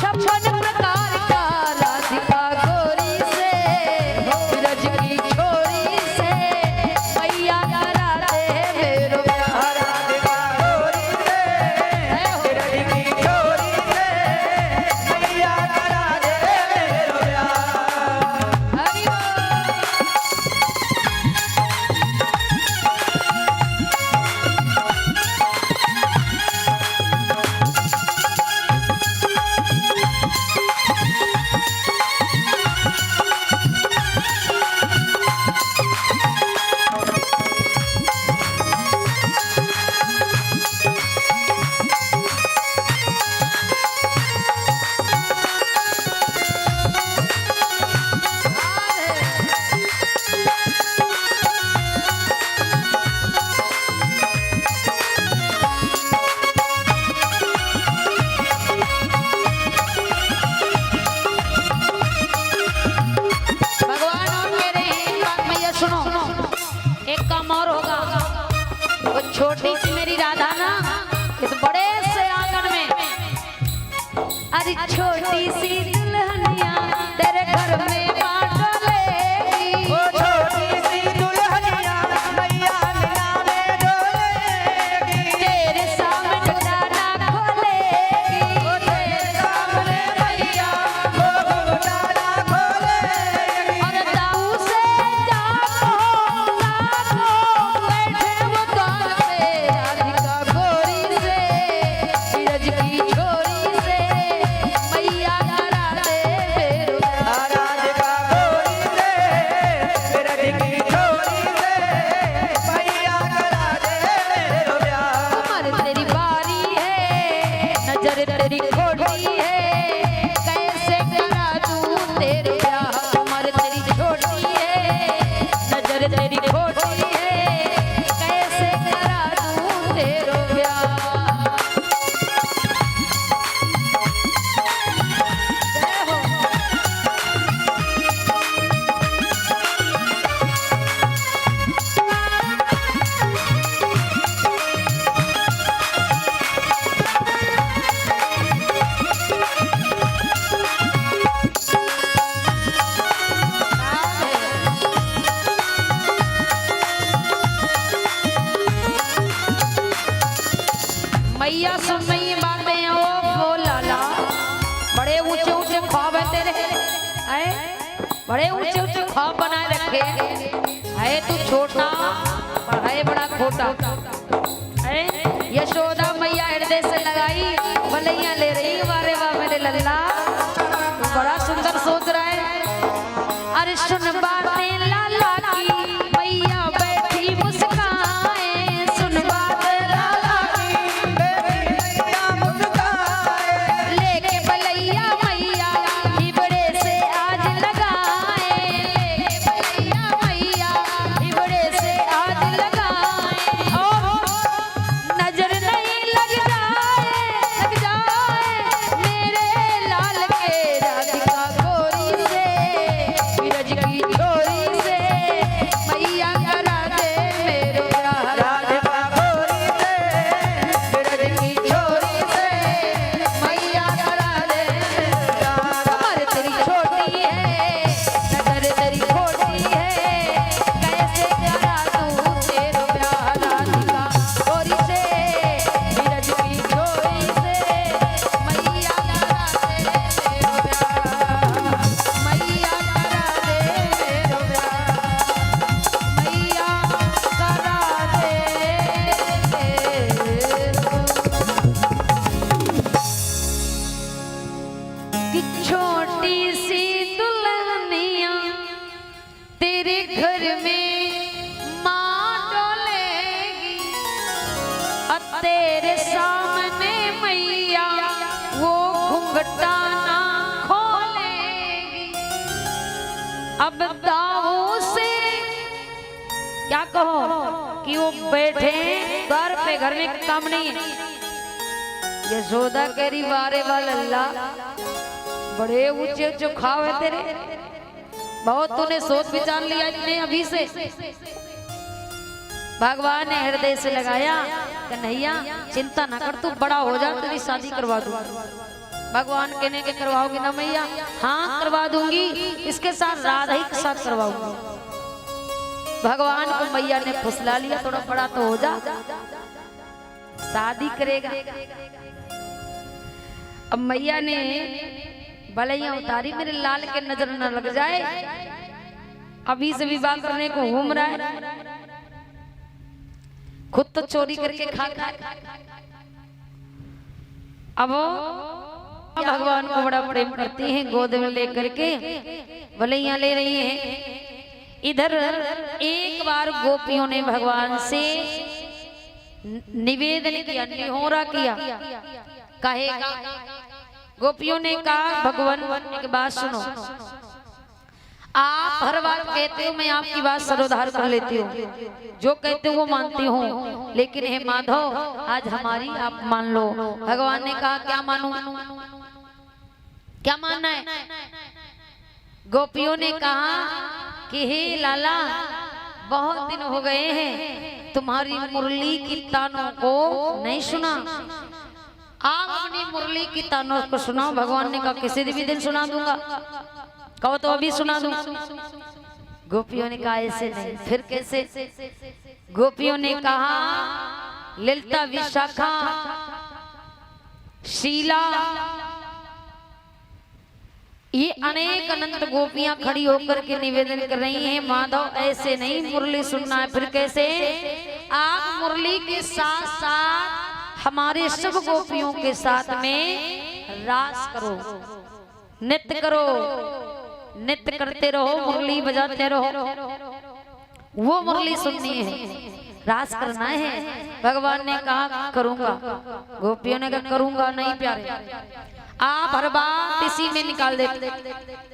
56 प्रकार का राधिका गोरी से, ब्रज की छोरी से मैया कराते मेरो प्यार। राधिका गोरी से ब्रज की छोरी से मैया करा दे मेरो प्यार। हरि बोल। भगवान और कह रहे हैं बात मैया सुनो, एक काम और होगा। वो छोटी सी मेरी राधा ना इस बड़े से आंगन में, अरे छोटी सी दुल्हनिया तेरे घर में बांट लेगी, वो छोटी सी दुल्हनिया मैया मीना में डोलेगी। तेरे सामने डाला खोलेगी, वो तेरे सामने मैया वो घुंघटाला खोलेगी। और दाऊ से जागो बैठे वो द्वार पे राधिका गोरी से, ब्रज की छोरी से मैया करा दे मेरो प्यार। राधिका गोरी से ब्रज की छोरी से मैया करा दे मेरो प्यार। उम्र तेरी बारी है नजर तेरी खोटी है, कैसे करा दूं तेरे प्यार। उम्र तेरी छोटी है नजर तेरी खोटी है, कैसे करा दूं तेरो प्यार। जय हो। मैया सुन रही बातें ओ लाला, बड़े ऊंचे ऊंचे ख्वाब है तेरे, हैं बड़े ऊंचे ऊंचे ख्वाब बनाए रखे है तू छोटा पर है बड़ा खोटा। हैं यशोदा मैया हृदय से लगाई भलैया ले रही, वारे वाह मेरे लल्ला तू बड़ा सुंदर सोच रहा है। अरे सुन बातें लाला की मैया बैठी मुस्काए, सुन बातें लाला की मैया मुस्काए। लेके भलैया मैया हिबड़े से आज लगाए, लेके भलैया मैया हिबड़े से आज लगाए। ओ नजर नहीं लग जाए मेरे लाल के राधिका गोरी से, ब्रज की छोरी से घर में माँ डोलेगी और तेरे सामने मैया वो घुंघटा ना खोलेगी। अब दाऊ से क्या कहो कि वो बैठे द्वार पे, घर में काम नहीं है। यशोदा कह रही वारे वाल अल्लाह, बड़े ऊंचे ऊंचे खाव है तेरे, बहुत तूने सोच विचार लिया इतने अभी से। भगवान ने हृदय से लगाया, कन्हैया चिंता ना कर, तू बड़ा हो जा, तेरी शादी करवा दूंगा। भगवान कहने के करवाओगे ना मैया? हाँ करवा दूंगी, इसके साथ राधा ही के साथ करवाऊंगी। भगवान को मैया ने फुसला लिया, थोड़ा बड़ा तो हो जा, शादी करेगा। अब मैया ने बलैया उतारी, मेरे लाल के नजर न लग जाए, अभी से विवाह करने को घूम रहा है, खुद तो चोरी करके खाता है। अब भगवान को बड़ा प्रेम करती हैं, गोद में लेकर के बलैया ले रही हैं। इधर एक बार गोपियों ने भगवान से निवेदन किया, निहोरा किया, कहेगा। गोपियों ने कहा भगवान एक बात सुनो, आप हर बात कहते हो, मैं आपकी बात सरोधार कर लेती हूँ, जो कहते हो वो मानती हूँ, लेकिन हे माधव आज हमारी आप मान लो। भगवान ने कहा क्या मानूं, क्या मानना है? गोपियों ने कहा कि हे लाला, बहुत दिन हो गए हैं तुम्हारी मुरली की तानों को नहीं सुना, आप अपनी मुरली की तानों को सुनाओ। भगवान ने कहा किसी भी दिन सुना दूंगा, कहो तो अभी सुना दूं। गोपियों ने कहा ऐसे नहीं, फिर कैसे? गोपियों ने कहा ललिता, विशाखा, शीला, ये अनेक अनंत गोपियां खड़ी होकर के निवेदन कर रही हैं, माधव ऐसे नहीं मुरली सुनना है। फिर कैसे? आप मुरली के साथ साथ हमारे सब गोपियों के साथ में रास करो, नृत्य करो, नृत्य करते रहो, मुरली बजाते रहो, वो मुरली सुननी है, रास करना है। भगवान ने कहा करूंगा, गोपियों ने कहा करूंगा नहीं प्यारे, आप हर बात इसी में निकाल देते,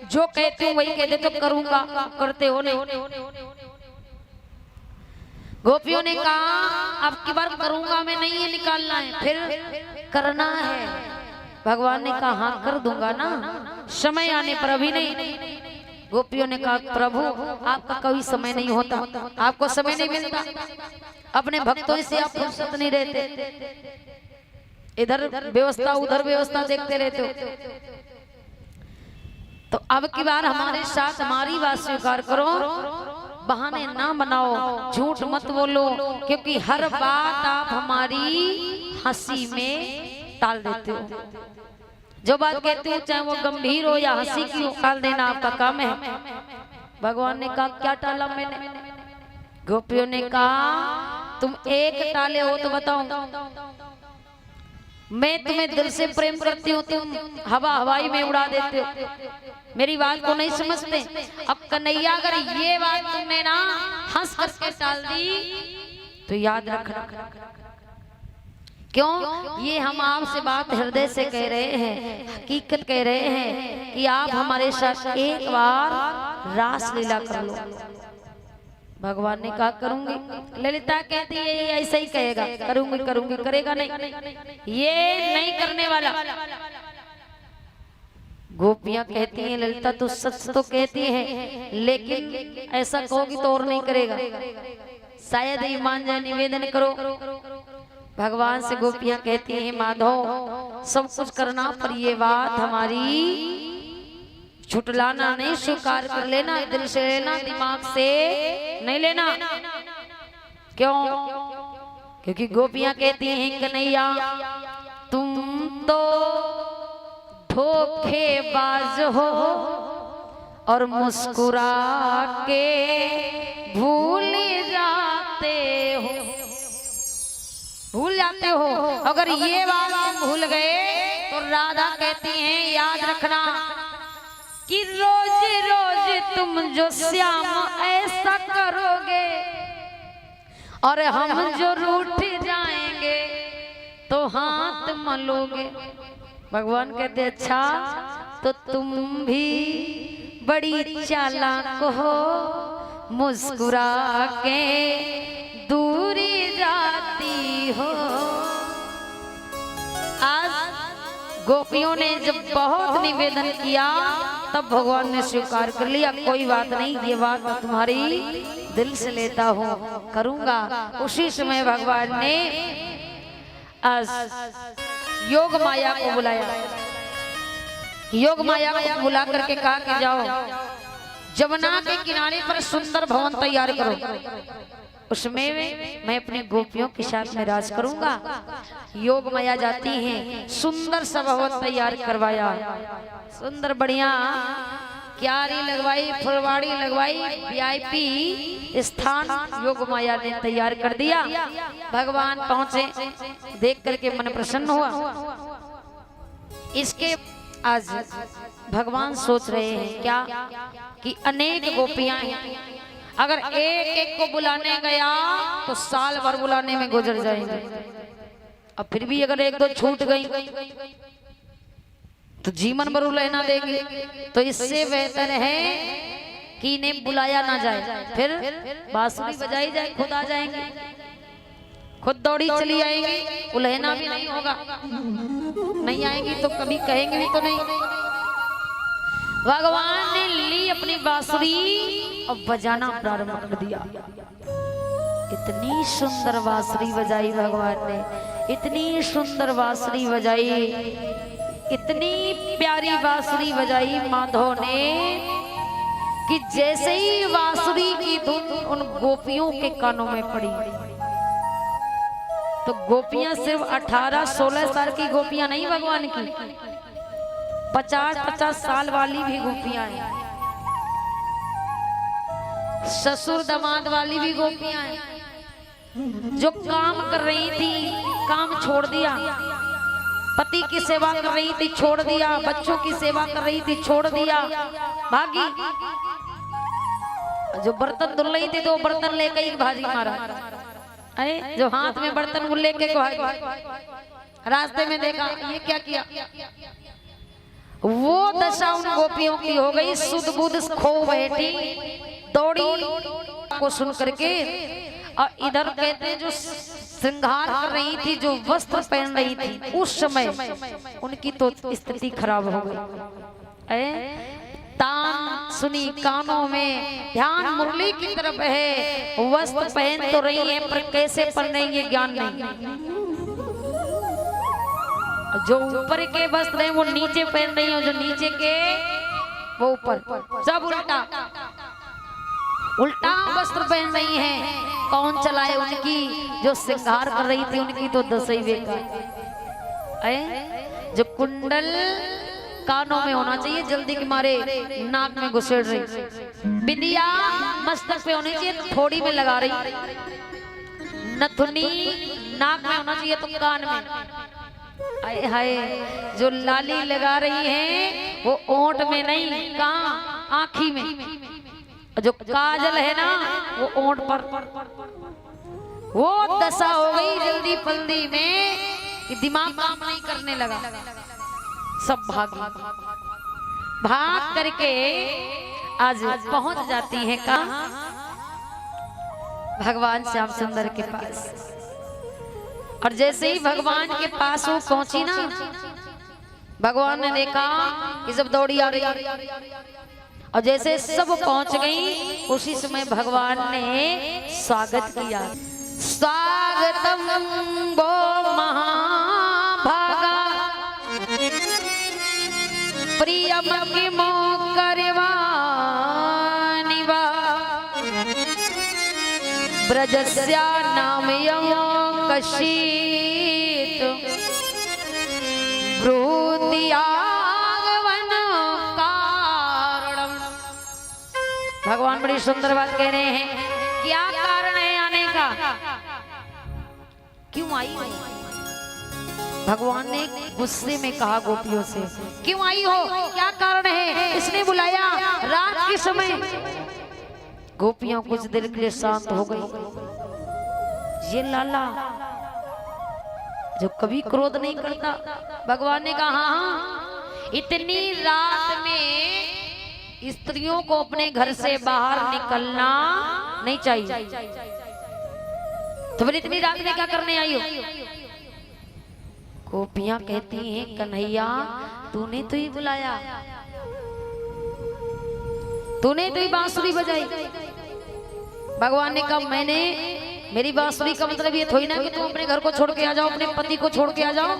जो कहते हो वही कह देते, तो करूंगा करते हो नहीं। गोपियों ने कहा अब की बार करूंगा मैं नहीं, है निकालना है, फिर करना है। भगवान ने कहा हाँ कर दूंगा ना, समय आने पर, अभी नहीं। गोपियों ने कहा प्रभु आपका कोई समय नहीं होता, आपको समय नहीं मिलता, अपने भक्तों से आप फुर्सत नहीं रहते, इधर व्यवस्था उधर व्यवस्था देखते रहते हो। तो अब की बार हमारे साथ हमारी बात स्वीकार करो, बहाने ना बनाओ, झूठ मत बोलो, क्योंकि हर बात आप हमारी हंसी में टाल देते हो। जो बात कहते हो चाहे वो गंभीर हो या हंसी की हो, टाल देना आपका काम है। भगवान ने कहा क्या टाला मैंने? गोपियों ने कहा तुम एक टाले हो तो बताओ, मैं तुम्हें दिल से प्रेम करती हूँ, तुम हवा हवाई में उड़ा देते हो, मेरी बात को नहीं समझते। अब कन्हैया अगर ये बात तुमने ना हंस हंस के टाल दी तो याद रखना, क्यों? ये हम आपसे बात हृदय से कह रहे हैं, हकीकत कह रहे हैं कि आप हमारे साथ एक बार रास लीला कर लो। भगवान ने कहा करूंगी। ललिता कहती है ये ऐसा ही कहेगा, करूंगी करूंगी, करेगा नहीं, ये नहीं करने वाला। गोपियां कहती हैं ललिता तो सच तो कहती है, लेकिन ऐसा कहोगी तो और नहीं करेगा, शायद ही मान जाए, निवेदन करो। भगवान से गोपियां कहती हैं माधव सब कुछ करना, पर ये बात हमारी छुटलाना नहीं, स्वीकार कर लेना, दिल से लेना, दिमाग से नहीं लेना। क्यों? क्योंकि गोपियां कहती हैं कन्हैया तुम तो धोखेबाज हो और मुस्कुरा के भूल जाते हो, भूल जाते हो। अगर ये बात तुम भूल गए तो राधा कहती हैं याद रखना कि रोज रोज तुम जो श्याम ऐसा करोगे और हम जो रूठ जाएंगे तो हाथ मलोगे। भगवान कहते अच्छा तो तुम भी बड़ी चालाक हो, मुस्कुरा के दूरी जाती हो। आज गोपियों ने जब बहुत निवेदन किया तब भगवान ने स्वीकार कर लिया, कोई बात नहीं, ये बात तुम्हारी दिल से लेता हूँ, करूंगा। उसी समय भगवान ने आज योग माया को बुलाया। योग माया को बुला करके कहा कि जाओ जमुना के किनारे पर सुंदर भवन तैयार करो, उसमें मैं अपने गोपियों के साथ में राज करूंगा। योग माया जाती हैं, सुंदर सा भवन तैयार करवाया, सुंदर बढ़िया क्यारी लगवाई, फुलवाड़ी लगवाई, वीआईपी स्थान योग माया ने तैयार कर दिया। भगवान पहुंचे, देख करके मन प्रसन्न हुआ। इसके आज भगवान सोच रहे हैं क्या कि अनेक गोपियां हैं, अगर एक एक को बुलाने गया तो साल भर बुलाने में गुजर जाएंगे, अब फिर भी अगर एक दो छूट गई तो जीवन भर लेना देंगे। तो इससे बेहतर है कि इन्हें बुलाया ना जाए, फिर बांसुरी बजाई जाए, खुद आ जाएंगे, खुद दौड़ी चली आएंगी, उलहना भी नहीं होगा। नहीं आएंगी तो कभी कहेंगे भी तो नहीं। भगवान ने ली अपनी बांसुरी और बजाना प्रारंभ कर दिया। इतनी सुंदर बांसुरी बजाई भगवान ने, इतनी सुंदर बांसुरी बजाई, इतनी प्यारी बांसुरी बजाई माधव ने कि जैसे ही बांसुरी की धुन उन गोपियों के कानों में पड़ी तो गोपियां सिर्फ 18-16 साल की गोपियां नहीं भगवान की, 50-50 साल वाली भी गोपियां हैं, ससुर दामाद वाली भी गोपियां हैं, जो काम कर रही थी काम छोड़ दिया, पति की सेवा कर रही थी छोड़ दिया, बच्चों की सेवा कर रही थी छोड़ दिया, भागी। जो बर्तन धुल रही थी तो बर्तन लेकर ही भाजी मारा, अरे जो हाथ में बर्तन वो लेके रास्ते में देखा ये क्या किया। वो दशा उन गोपियों की हो गई, सुध बुध खो बैठी, दौड़ी को सुन करके। और इधर कहते जो श्रृंगार कर रही थी, जो वस्त्र पहन रही थी, उस समय उनकी तो स्थिति खराब हो गई। तान सुनी कानों में, ध्यान मुरली की तरफ है, वस्त्र पहन तो रही है पर कैसे पहनेंगे ज्ञान नहीं। जो ऊपर के वस्त्र हैं वो नीचे पहन रही है, जो नीचे के वो ऊपर, सब उल्टा उल्टा वस्त्र पहन रही हैं। कौन चलाए उनकी, जो श्रृंगार कर रही थी उनकी तो दस ही बेकार। जो कुंडल कानों में होना चाहिए, जल्दी के मारे नाक में घुसेड़ रही, बिंदिया मस्तक पे होनी चाहिए तो थोड़ी में लगा रही, नथुनी नाक में होना चाहिए तो कान में। आए हाय, जो लाली लगा रही है वो ओंठ में नहीं, कहाँ, आँखी में। जो काजल है ना वो ओंठ पर। वो दशा हो गई जल्दी फल्दी में कि दिमाग काम नहीं करने लगा, सब भाग करके आज पहुंच जाती है कहाँ, भगवान श्याम सुंदर के पास। और जैसे ही भगवान के पास वो पहुंची ना, भगवान ने देखा कि सब दौड़ी आ रही, और जैसे सब पहुंच गई उसी समय भगवान ने स्वागत किया। स्वागतम वो महाभागा प्रियम किमो करवानि वा ब्रजस्या नामयो कशीत ब्रूतियागमन कारणम। भगवान बड़ी सुंदर बात कह रहे हैं, क्या कारण है आने का, क्यों आई। भगवान ने गुस्से में कहा गोपियों से, क्यों आई हो, क्या कारण है, इसने बुलाया रात के समय। गोपियां कुछ देर के लिए शांत हो गई। ये लाला जो कभी क्रोध नहीं करता, भगवान ने कहा हाँ, इतनी रात में स्त्रियों को अपने घर से बाहर निकलना नहीं चाहिए। तो फिर इतनी रात में क्या करने आई हो? गोपियां कहती हैं कन्हैया तूने तो ही बुलाया, तूने तो ही बांसुरी बजाई। भगवान ने कहा मैंने, मेरी बांसुरी का मतलब ये थोड़ी ना कि तुम अपने घर को छोड़ के आ जाओ, अपने पति को छोड़ के आ जाओ।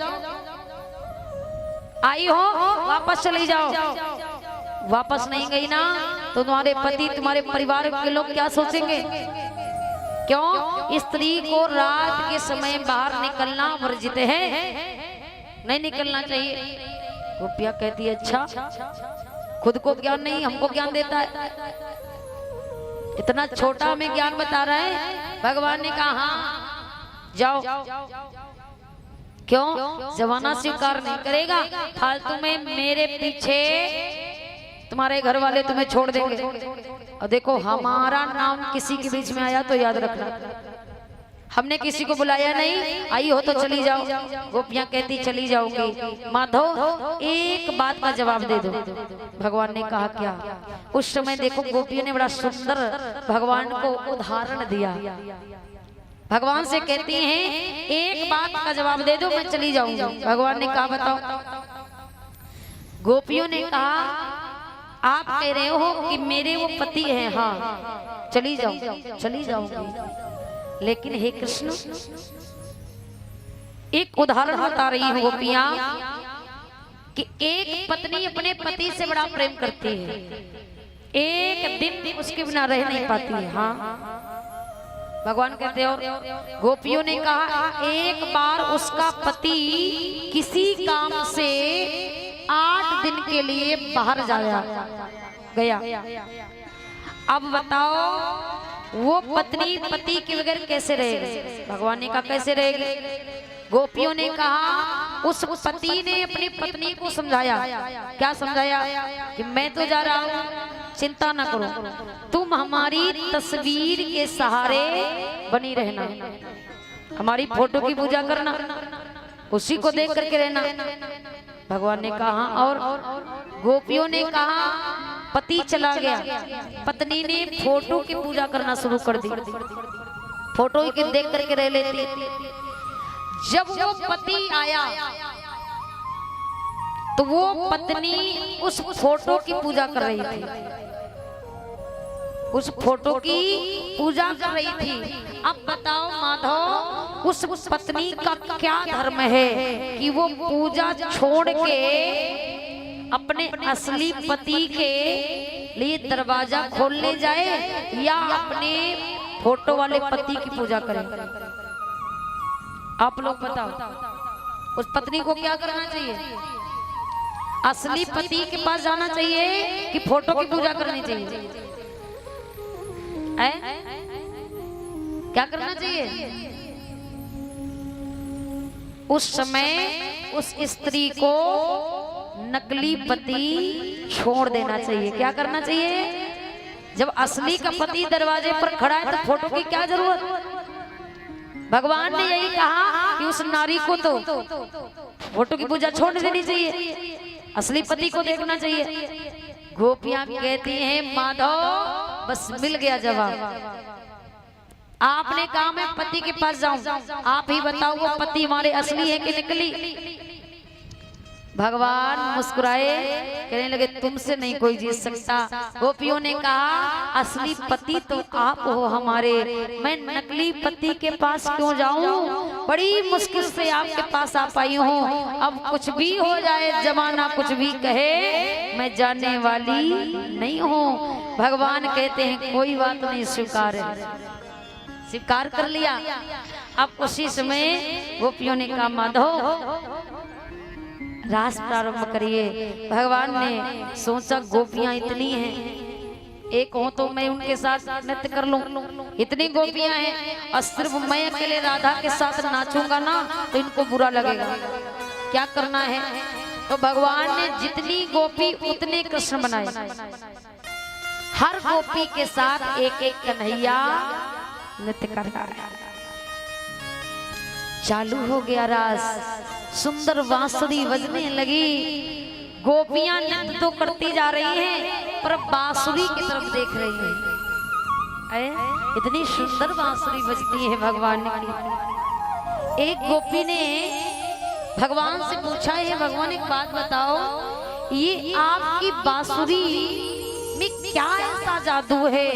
आई हो वापस चली जाओ। वापस नहीं गई ना तो तुम्हारे पति, तुम्हारे परिवार के लोग क्या सोचेंगे? क्यों? स्त्री को रात के समय बाहर निकलना वर्जित है, नहीं निकलना चाहिए। गोपिया कहती है अच्छा, खुद को ज्ञान नहीं, हमको ज्ञान देता है। इतना छोटा हमें ज्ञान बता रहा है। भगवान ने कहा हाँ जाओ। क्यों? जमाना स्वीकार नहीं करेगा, फालतू में मेरे पीछे तुम्हारे घर वाले तुम्हें छोड़ देंगे। और देखो हमारा नाम किसी के बीच में आया तो याद रखना, हमने किसी को बुलाया नहीं, आई हो तो चली जाओ। गोपियां कहती चली जाऊंगी। माधव एक बात का जवाब दे दो। भगवान ने कहा क्या? उस समय देखो गोपियों ने बड़ा सुंदर भगवान को उदाहरण दिया। भगवान से कहती हैं एक बात का जवाब दे दो, मैं चली जाऊंगी। भगवान ने कहा बताओ। गोपियों ने कहा आप कह रहे हो कि मेरे वो पति हैं, हाँ चली जाओ, चली जाऊंगी। लेकिन हे कृष्ण एक उदाहरण बता रही हूँ गोपियां कि एक पत्नी अपने पति से बड़ा प्रेम करती है, एक दिन उसके बिना रह नहीं पाती है। हाँ भगवान कहते हो। गोपियों ने कहा एक बार उसका पति किसी काम से 8 दिन के लिए बाहर गया। अब बताओ वो पत्नी पति के बगैर कैसे रहेगी? भगवान ने कहा कैसे रहेगी? गोपियों ने कहा उस पति ने अपनी पत्नी को समझाया। क्या समझाया? कि मैं तो जा रहा हूँ, चिंता ना करो, तुम हमारी तस्वीर के सहारे बनी रहना, हमारी फोटो की पूजा करना, उसी को देख करके रहना। भगवान ने कहा और गोपियों ने कहा पति चला गया, पत्नी ने फोटो की पूजा करना शुरू कर दी, फोटो की देख करके रह लेती। जब वो पति आया तो वो पत्नी उस फोटो की पूजा कर रही थी, उस फोटो की पूजा कर रही थी। अब बताओ माधव उस पत्नी का क्या धर्म है कि वो पूजा छोड़ के अपने असली पति के लिए दरवाजा खोलने जाए या अपने फोटो वाले पति की पूजा करे? आप लोग बताओ उस पत्नी को क्या करना चाहिए? असली पति के पास जाना चाहिए कि फोटो की पूजा करनी चाहिए? क्या करना चाहिए? उस समय उस स्त्री को नकली पति छोड़ देना चाहिए। क्या करना चाहिए? जब असली का पति दरवाजे पर खड़ा है तो फोटो की क्या जरूरत? भगवान ने यही कहा कि उस नारी को तो फोटो की पूजा छोड़ देनी चाहिए, असली पति को देखना चाहिए। गोपियां कहती हैं माधव बस मिल गया जवाब। आपने कहा मैं पति के पास जाऊं, आप ही बताओ वो पति हमारे असली है कि नकली? भगवान मुस्कुराए, कहने लगे तुमसे नहीं कोई जीत सकता। गोपियों ने कहा असली पति तो आप हो हमारे, मैं नकली पति के पास क्यों जाऊं? बड़ी मुश्किल से आपके पास आ पाई हूँ। अब कुछ भी हो जाए, जमाना कुछ भी कहे, मैं जाने वाली नहीं हूँ। भगवान कहते हैं कोई बात नहीं, स्वीकार है, स्वीकार कर लिया। अब उसी समय गोपियों ने कहा माधव रास प्रारंभ करिए। भगवान ने सोचा गोपियां इतनी हैं, एक हो तो मैं उनके साथ नृत्य कर लूं, इतनी गोपियां हैं और सिर्फ मैं अकेले राधा के साथ नाचूंगा ना तो इनको बुरा लगेगा। क्या करना है। तो भगवान ने जितनी गोपी उतने कृष्ण बनाए, हर गोपी के साथ एक एक कन्हैया नृत्य कर रहा है। चालू हो गया रास, सुंदर बांसुरी बजने लगी। गोपियां नृत्य तो करती जा रही हैं पर बांसुरी की तरफ देख रही हैं। इतनी सुंदर बांसुरी बजती है भगवान की। एक गोपी ने भगवान से पूछा, है भगवान एक बात बताओ, ये आपकी बांसुरी में क्या ऐसा जादू है,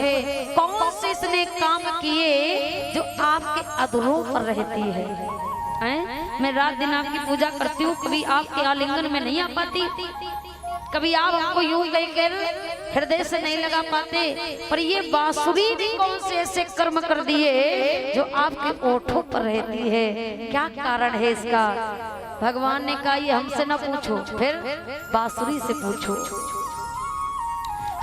कौन से इसने काम किए जो आपके अधरों पर रहती है? मैं रात दिन आपकी पूजा करती हूँ, कभी आपके आलिंगन में नहीं आ पाती, कभी आप हमको यूं कहकर हृदय से नहीं लगा पाते, पर ये बांसुरी भी कौन से ऐसे कर्म कर दिए जो आपके ओठों पर रहती है, क्या कारण है इसका? भगवान ने कहा ये हमसे ना पूछो, फिर बांसुरी से पूछो।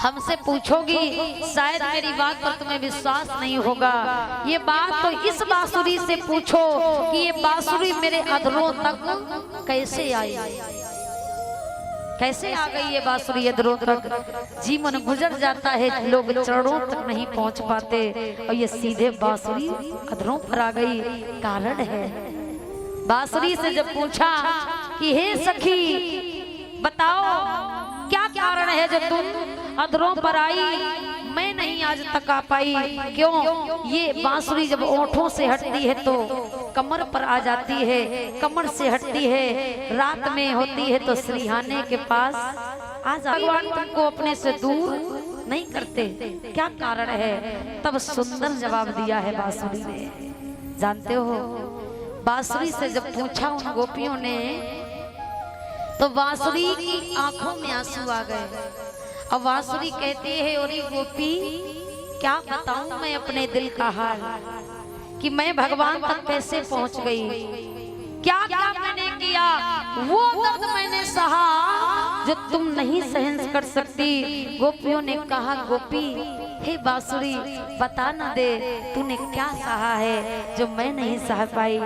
हमसे पूछोगी शायद मेरी बात पर तुम्हें विश्वास नहीं होगा, ये बात तो इस बांसुरी से पूछो कि ये बांसुरी मेरे अधरों तक कैसे आई, कैसे आ गई ये बांसुरी अधरों तक? जीवन गुजर जाता है, लोग चरणों तक नहीं पहुंच पाते और ये सीधे बांसुरी अधरों पर आ गई, कारण है। बांसुरी से जब पूछा कि हे सखी बताओ क्या कारण है जो तुम अधरों पर आई, मैं नहीं आज तक आ पाई, क्यों? ये बांसुरी जब ओठों से हटती है तो कमर पर आ जाती है, कमर से हटती है, रात में होती है तो सिरहाने के पास आ जाती है। भगवान तुमको अपने से दूर नहीं करते, क्या कारण है? तब सुंदर जवाब दिया है बांसुरी ने। जानते हो बांसुरी से जब पूछा उन गोपियों ने तो बांसुरी की आंखों में आंसू आ गए। अब बांसुरी कहती है, और गोपी क्या बताऊं मैं अपने दिल का हाल, कि मैं भगवान तक कैसे पहुंच गई, क्या क्या मैंने किया, वो दर्द मैंने सहा जो तुम नहीं सहन कर सकती। गोपियों ने कहा गोपी हे बांसुरी बता ना दे तूने क्या सहा है जो मैं नहीं सह पाई,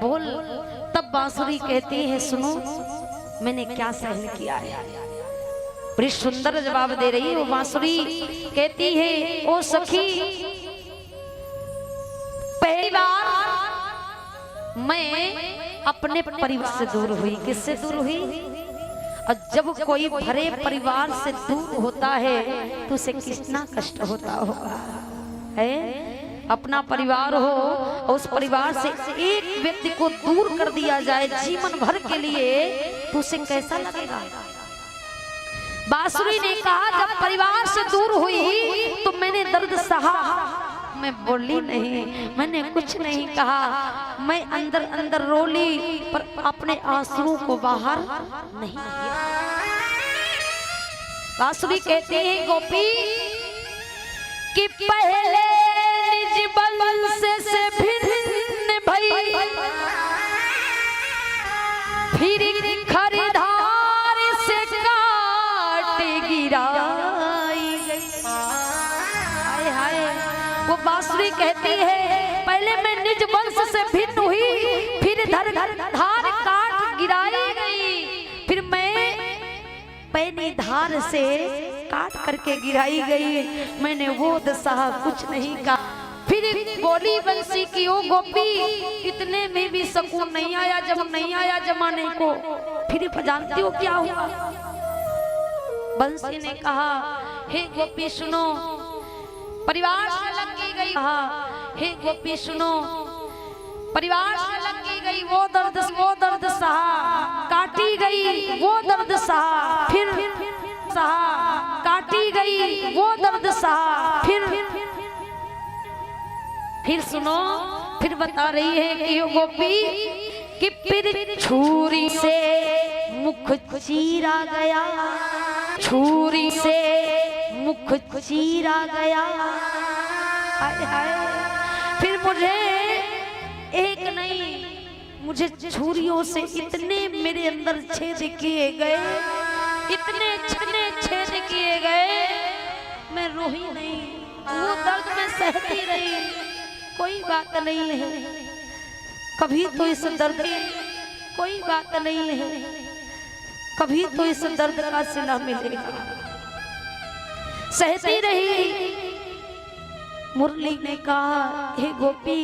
बोल। तब बांसुरी कहती है सुनो मैंने क्या सहन किया है। बड़ी सुंदर जवाब दे रही है वो बांसुरी, कहती है ओ सखी पहली बार मैं अपने परिवार से दूर हुई। किससे दूर हुई? और जब कोई भरे परिवार से दूर होता है तो उसे कितना कष्ट होता होगा, है? अपना परिवार हो और उस परिवार से एक व्यक्ति को दूर कर दिया जाए जीवन भर के लिए तो उसे कैसा लगेगा? बांसुरी ने कहा जब परिवार से दूर हुई तो मैंने दर्द सहा, मैं बोली नहीं, मैंने कुछ नहीं कहा, मैं अंदर अंदर रोली पर अपने आंसुओं को बाहर नहीं किया। बांसुरी कहती है गोपी कि पहले निज बंस से भिन्न भई, फिर खरीदार से काट गिराई गई। हाय हाय वो बांसुरी कहती है पहले मैं निज वंश से भिन्न हुई, फिर धार काट गिराई गई, फिर मैं पैनी धार से काट करके गिराई गई, मैंने वो दशा कुछ नहीं कहा। फिर बोली बंसी की ओ गोपी इतने में भी सुकून नहीं आया जब नहीं आया जमाने को, फिर जानती हो क्या हुआ? बंसी ने कहा हे गोपी सुनो, परिवार से लगी गई, कहा हे गोपी सुनो परिवार से लगी गई वो दर्द सहा, काटी गई वो दर्द सहा, फिर सहा, काटी गई वो दर्द सहा, फिर सुनो, फिर बता रही है कि यो गोपी कि फिर छुरी से मुख चीरा गया, छुरी से मुख चीरा गया। हाय हाय फिर मुझे एक नहीं मुझे छुरियों से इतने मेरे अंदर छेद किए गए, इतने छेद किए गए, मैं रोही नहीं, वो दर्द में सहती रही। कोई बात नहीं है, कभी तो इस दर्द कोई बात नहीं है, कभी तो इस दर्द का सिला मिलेगा। सहती रही। मुरली ने कहा, हे गोपी,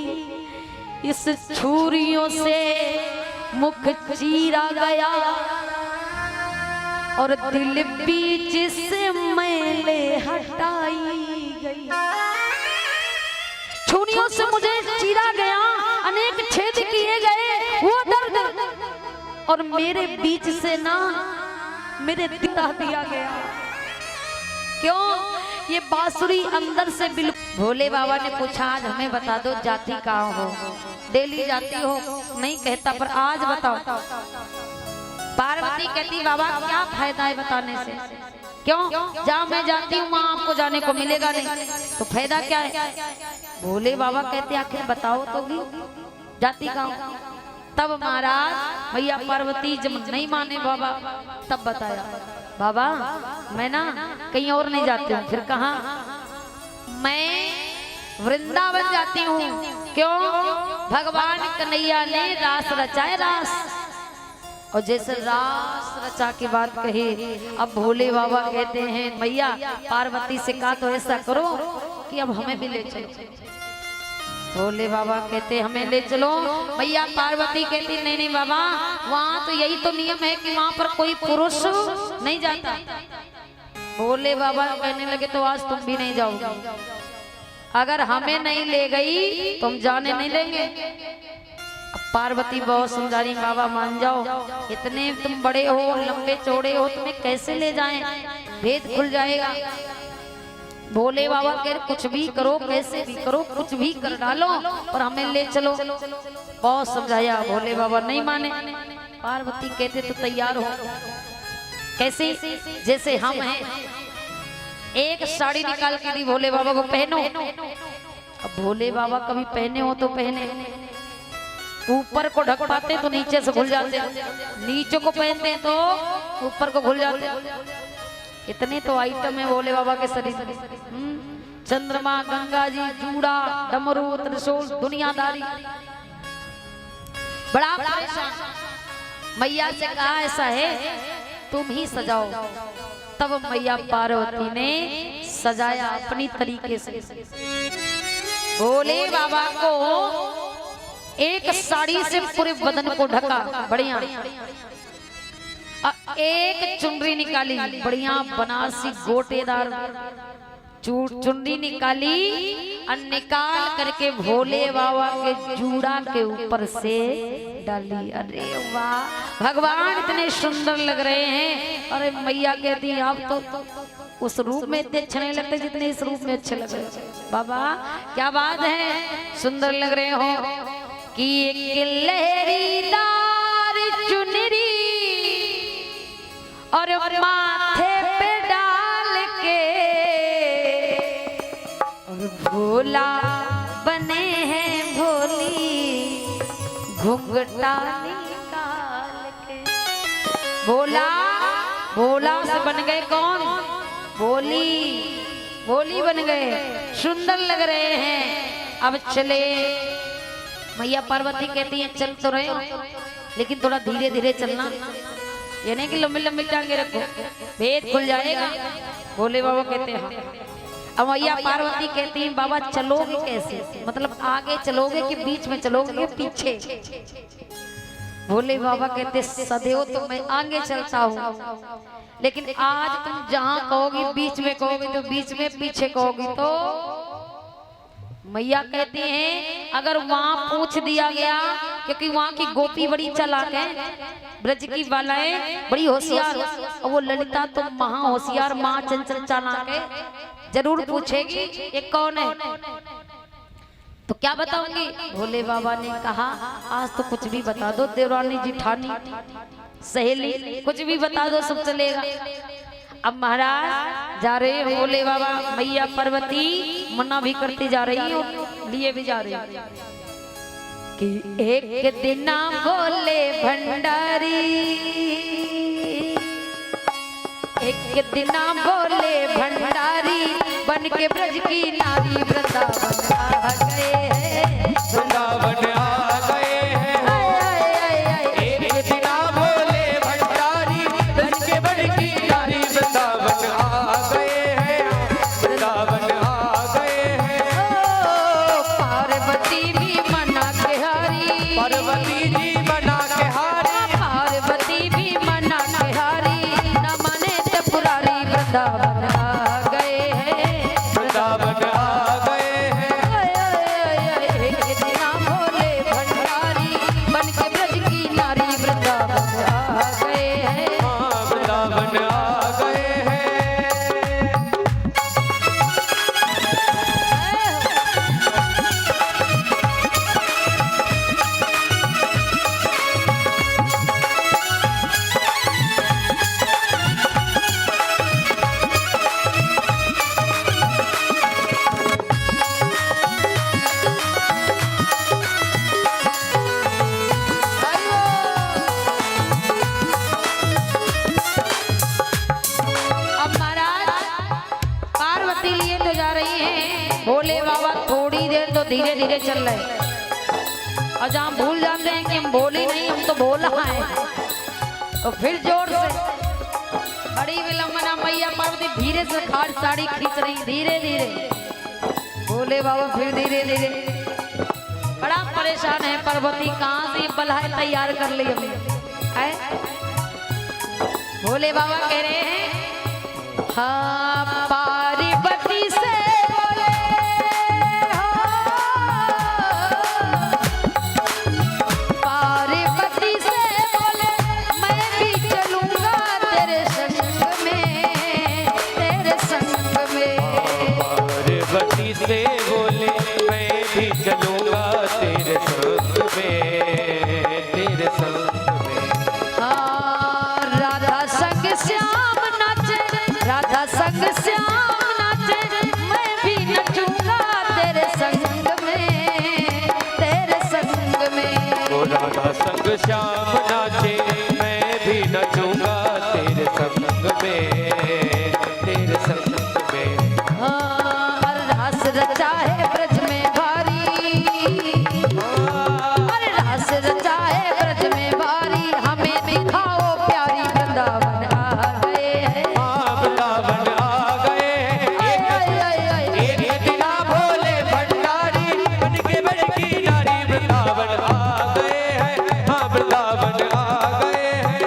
इस छुरियों से मुख चीरा गया और दिल बीच से मैले हटाई गई। छुरियों से मुझे चीरा गया, अनेक छेद किए गए, वो दर्द और मेरे बीच से ना मेरे दिला दिया गया। क्यों? ये बांसुरी अंदर से बिल्कुल। भोले बाबा ने पूछा, आज हमें बता दो जाति कहाँ हो? डेली जाती हो? नहीं कहता, पर आज बताओ। पार्वती कहती, बाबा क्या फायदा है बताने से? क्यों? जहाँ मैं जाती हूँ वहाँ आपको जाने को मिलेगा नहीं, तो फायदा क्या है? भोले बाबा कहते, आखिर बताओ तो भी जाति कहाँ? तब महाराज भैया पार्वती जब नहीं माने बाबा, तब बताया, बाबा मैं ना कहीं और नहीं जाती हूँ। फिर कहाँ? मैं वृंदावन जाती हूँ। क्यों? भगवान कन्हैया ने रास रचाए, रास। और जैसे रास रचा की बात कही, अब भोले बाबा कहते हैं, भैया पार्वती से कहा तो ऐसा करो कि अब हमें भी ले चलो। भोले बाबा कहते, हमें ले चलो। भैया पार्वती कहती, नहीं नहीं बाबा, वहाँ तो यही तो नियम है कि वहाँ पर कोई पुरुष नहीं जाता। भोले बाबा कहने लगे, तो आज तुम भी नहीं जाओगे। अगर हमें नहीं ले गई तो हम जाने नहीं देंगे। पार्वती बहुत समझा रही, बाबा मान जाओ, इतने तुम बड़े हो, लंबे चौड़े हो, तुम्हें कैसे ले जाएं? भेद खुल जाएगा। भोले बाबा कह, कुछ भी करो, कैसे भी करो, कुछ भी कर डालो, और हमें ले चलो। बहुत समझाया, भोले बाबा नहीं माने। पार्वती कहते, तो तैयार हो। कैसे? जैसे हम हैं। एक साड़ी निकाल के दी भोले बाबा को, पहनो। अब भोले बाबा कभी पहने हो तो पहने, ऊपर को ढक पाते तो नीचे से खुल जाते, नीचे को पहनते तो ऊपर को खुल जाते। इतने तो आइटम है भोले बाबा के शरीर। चंद्रमा, गंगा जी, जूड़ा, डमरू, त्रिशूल, दुनियादारी। बड़ा परेशान। मैया से कहा, ऐसा है तुम ही सजाओ। तब मैया पार्वती ने सजाया अपनी तरीके से। भोले बाबा को एक साड़ी से पूरे बदन को ढका, बढ़िया। एक चुनरी निकाली, बढ़िया बनारसी गोटेदार चुनरी निकाली, और निकाल करके भोले बाबा के जूड़ा के ऊपर से डाली। अरे वाह, भगवान इतने सुंदर लग रहे हैं। अरे मैया कहती, आप तो उस रूप में इतने अच्छे नहीं लगते जितने इस रूप में अच्छे लग रहे हैं। बाबा क्या बात है, सुंदर लग रहे हो। कि एक लहरीदार चुनरी और माथे पे डाल के, और भोला बने हैं भोली घुंघटा निकाल के। भोला, भोला से बन गए कौन? भोली, भोली बन गए, सुंदर लग रहे हैं। अब चले। मैया पार्वती कहती है, चल तो रहे हो, लेकिन थोड़ा धीरे धीरे चलना, ये नहीं कि लंबी लंबी टांगे रखो, भेद खुल जाएगा। भोले बाबा कहते हैं। अब मैया पार्वती कहती है, बाबा चलोगे कैसे? मतलब आगे चलोगे कि बीच में चलोगे कि पीछे? भोले बाबा कहते, सदैव तो मैं आगे चलता हूँ, लेकिन आज तुम जहाँ कहोगी, बीच में कहोगी तो बीच में, पीछे कहोगी तो। मैया कहती हैं, अगर वहाँ पूछ दिया गया, क्योंकि वहाँ की गोपी बड़ी चालाक है, ब्रज की बालाएं बड़ी होशियार, और वो ललिता तो महा होशियार, माँ चंचल चालाक है, जरूर पूछेगी ये कौन है। तो क्या बताऊंगी? भोले बाबा ने कहा, आज तो कुछ भी बता दो, देवरानी जिठानी सहेली, कुछ भी बता दो, सब चलेगा। अब महाराज जा रहे हैं भोले बाबा, मैया पार्वती मना भी करती जा रही है, लिए भी जा रही है कि एक दिन बोले भंडारी, एक दिन बोले भंडारी, बन के ब्रज की नारी वृंदावन आ गए हैं, वृंदावन आ गए हैं। एक भोले बाबा थोड़ी देर तो धीरे धीरे चल रहे और जहाँ भूल जाते हैं कि हम बोले नहीं, हम तो बोला है, तो फिर जोर से बड़ी विलंबना मैया पार्वती धीरे से खाट साड़ी खींच रही धीरे धीरे। भोले बाबा फिर धीरे धीरे, बड़ा परेशान है पार्वती, कहाँ से बल्हाए तैयार कर ली हमने। भोले बाबा कह रहे हैं हाँ पार्वती से बोले पार्वती से बोले मैं भी चलूंगा तेरे संग में, तेरे संग में। पार्वती से बोले मैं भी चलूंगा तेरे संग में, तेरे संग में। हाँ राधा संग श्याम नाचे, राधा संग श्याम नाचे, मैं भी नचूंगा तेरे संग में, तेरे संग में। ओ राधा संग श्याम नाचे मैं भी नचूंगा तेरे संग में, तेरे संग में। हाँ रास रचा है ब्रज में भारी, अरे रास रचा है ब्रज में भारी, हमें दिखाओ प्यारी वृंदावन आ गए हैं। हाँ वृंदावन आ गए हैं, एक दिना भोले भंडारी बन के बड़की नारी वृंदावन आ गए हैं, हाँ वृंदावन आ गए हैं।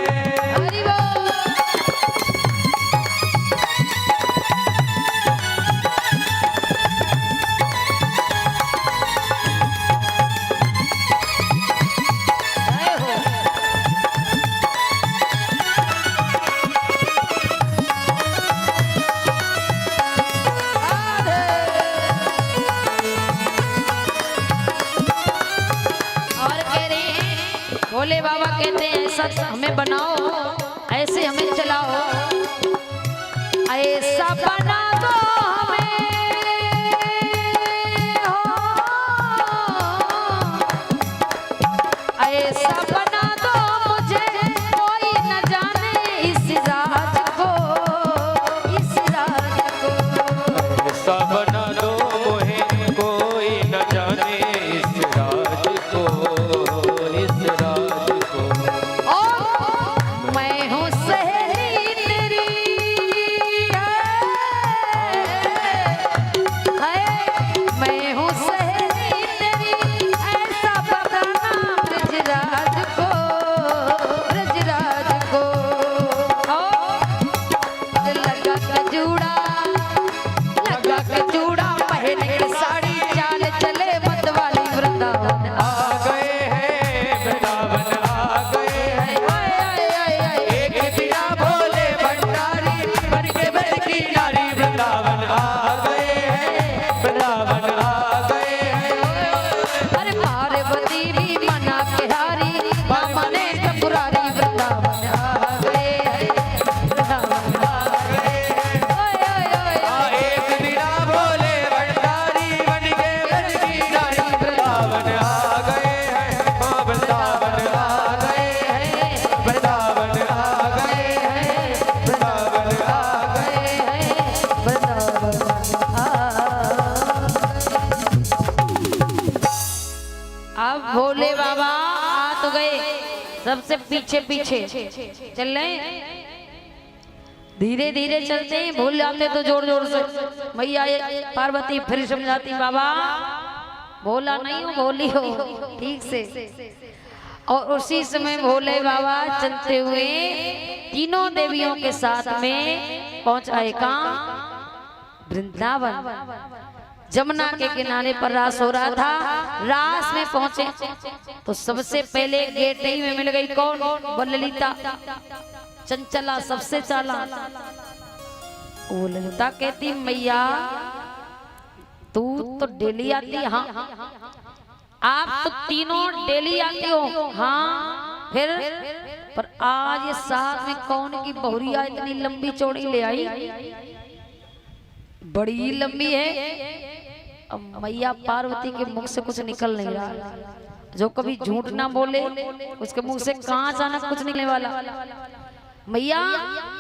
हरि बोल। जय हो। और कह रहे हैं भोले बाबा कहते हैं सच हमें बनाओ, ऐसे हमें चलाओ, ऐसा बना दो हमें हो, ऐसा बना दो मुझे कोई न जाने इस राज को, इस राज को। ऐसा बना दो मोहे कोई न जाने इस राज को, इस राज को। ओ मैं हूँ सहेली तेरी है, मैं हूँ सहेली तेरी, ऐसा बताना ब्रजराज को, ब्रजराज को। लगा के जूड़ा, लगा के जूड़ा, पहन के साड़ी, चाल चले मत वाली वृंदावन आ गए हैं वृंदावन आ गए हैं, आए आए आए आए। एक दिना भोले भंडारी बन के बड़की नारी वृंदावन आ गए हैं, वृंदावन आ गए हैं। अरे पार्वती भी मना के हारी, मने त्रिपुरारी वृंदावन आ गए हैं, वृंदावन आ गए हैं। ओए ओए ओए एक दिना भोले भंडारी बन के बड़की नारी वृंदावन आ गए हैं, हाँ वृंदावन आ गए हैं, वृंदावन आ गए हैं, वृंदावन आ गए हैं। अब भोले बाबा आ तो गए, सबसे पीछे पीछे चल रहे, धीरे धीरे चलते हैं, भूल जाते तो जोर जोर से। मैया पार्वती फिर समझाती बाबा भोला नहीं हो, भोली हो ठीक से। और उसी समय भोले बाबा चलते हुए तीनों देवियों के साथ में पहुंच आए कहाँ, वृंदावन। जमुना के किनारे पर रास हो रहा था, रास में पहुंचे तो सबसे पहले गेट ही में मिल गई कौन, वो ललिता चंचला सबसे चाला। वो ललिता कहती मैया तू तो डेली आती, हाँ आप तो तीनों डेली आती हो, हाँ फिर पर आज ये साथ में कौन की बहुरिया इतनी लंबी चौड़ी ले आई, बड़ी लंबी है। अब मैया पार्वती के मुख से कुछ निकल नहीं रहा, जो कभी झूठ ना बोले उसके मुंह से कहाँ अचानक कुछ निकलने वाला। मैया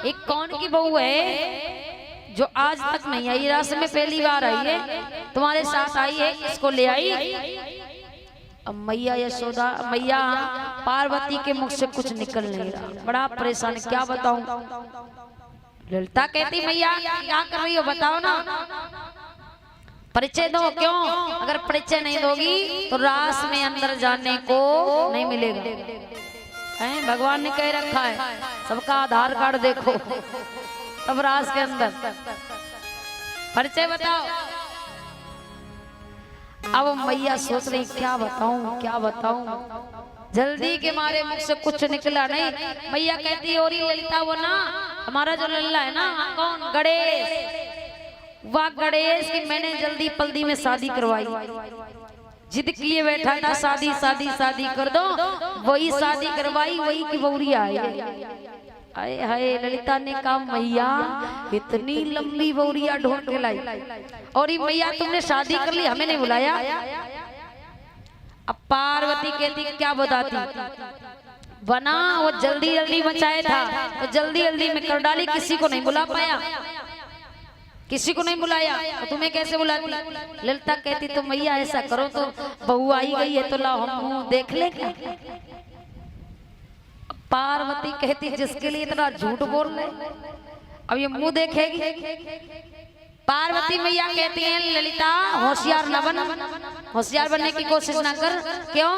एक कौन की बहू है जो आज तक नहीं आई, रास में पहली बार आई है, तुम्हारे साथ आई है, इसको ले आई। अब मैया यशोदा, मैया पार्वती के मुख से कुछ निकल नहीं रहा, बड़ा परेशान, क्या बताऊं। ललिता कहती मैया क्या कर रही हो, बताओ ना, परिचय दो। क्यों? अगर परिचय नहीं दोगी तो रास में अंदर जाने को नहीं मिलेगा। हैं, भगवान ने कह रखा है सबका आधार कार्ड देखो तब रास के अंदर। परिचय बताओ। अब मैया सोच रही क्या बताऊं क्या बताऊं, जल्दी के मारे मुख से कुछ निकला नहीं। मैया कहती और ललिता, वो ना हमारा जो लल्ला है ना, कौन, गणेश, वह गणेश की मैंने जल्दी पल्दी में शादी करवाई, जिद किए बैठा था शादी शादी शादी कर दो, वही शादी करवाई, वही की बौरिया आई। आए हाय, ललिता ने कहा मैया इतनी लंबी बौरिया ढूंढ के लाई, और ये मैया तुमने शादी कर ली, हमें नहीं बुलाया। अब पार्वती कहती क्या बताती, बना वो जल्दी जल्दी मचाया था तो जल्दी जल्दी में कर डाली, किसी को नहीं बुला पाया, किसी को नहीं बुलाया, तो तुम्हें कैसे बुलाती। ललिता कहती तो मैया ऐसा करो, तो बहू आई गई है तो लाओ हम मुंह देख ले क्या। पार्वती कहती जिसके लिए इतना झूठ बोल रहे, अब ये मुंह देखेगी। पार्वती मैया कहती है ललिता होशियार न बन, होशियार बनने की कोशिश ना कर। क्यों?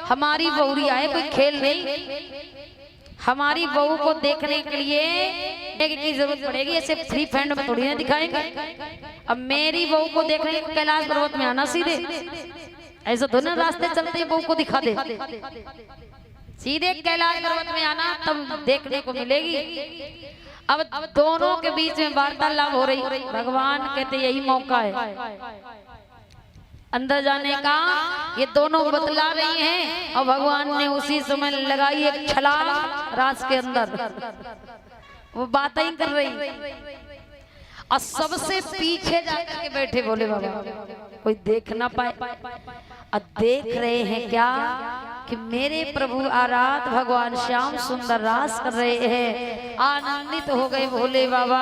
हमारी बहुरिया है, कोई खेल नहीं। हमारी बहू को देखने के लिए की जरूरत पड़ेगी, ऐसे फ्री फैंड में थोड़ी ना दिखाएंगे। अब मेरी बहू को देखने को कैलाश पर्वत में आना सीधे, ऐसा दोनों रास्ते चलते बहू को दिखा दे, सीधे कैलाश पर्वत में आना तब देखने को मिलेगी। अब दोनों के बीच में वार्तालाप हो रही, भगवान कहते यही मौका है अंदर जाने का। ये दोनों बतला रही हैं और भगवान ने उसी समय लगाई एक छलांग रास के अंदर, वो बातें कर रही और सबसे पीछे जाकर के बैठे बोले बाबा कोई देख ना पाए। और देख रहे हैं क्या कि मेरे प्रभु आराध भगवान श्याम सुंदर रास कर रहे हैं। आनंदित हो गए भोले बाबा,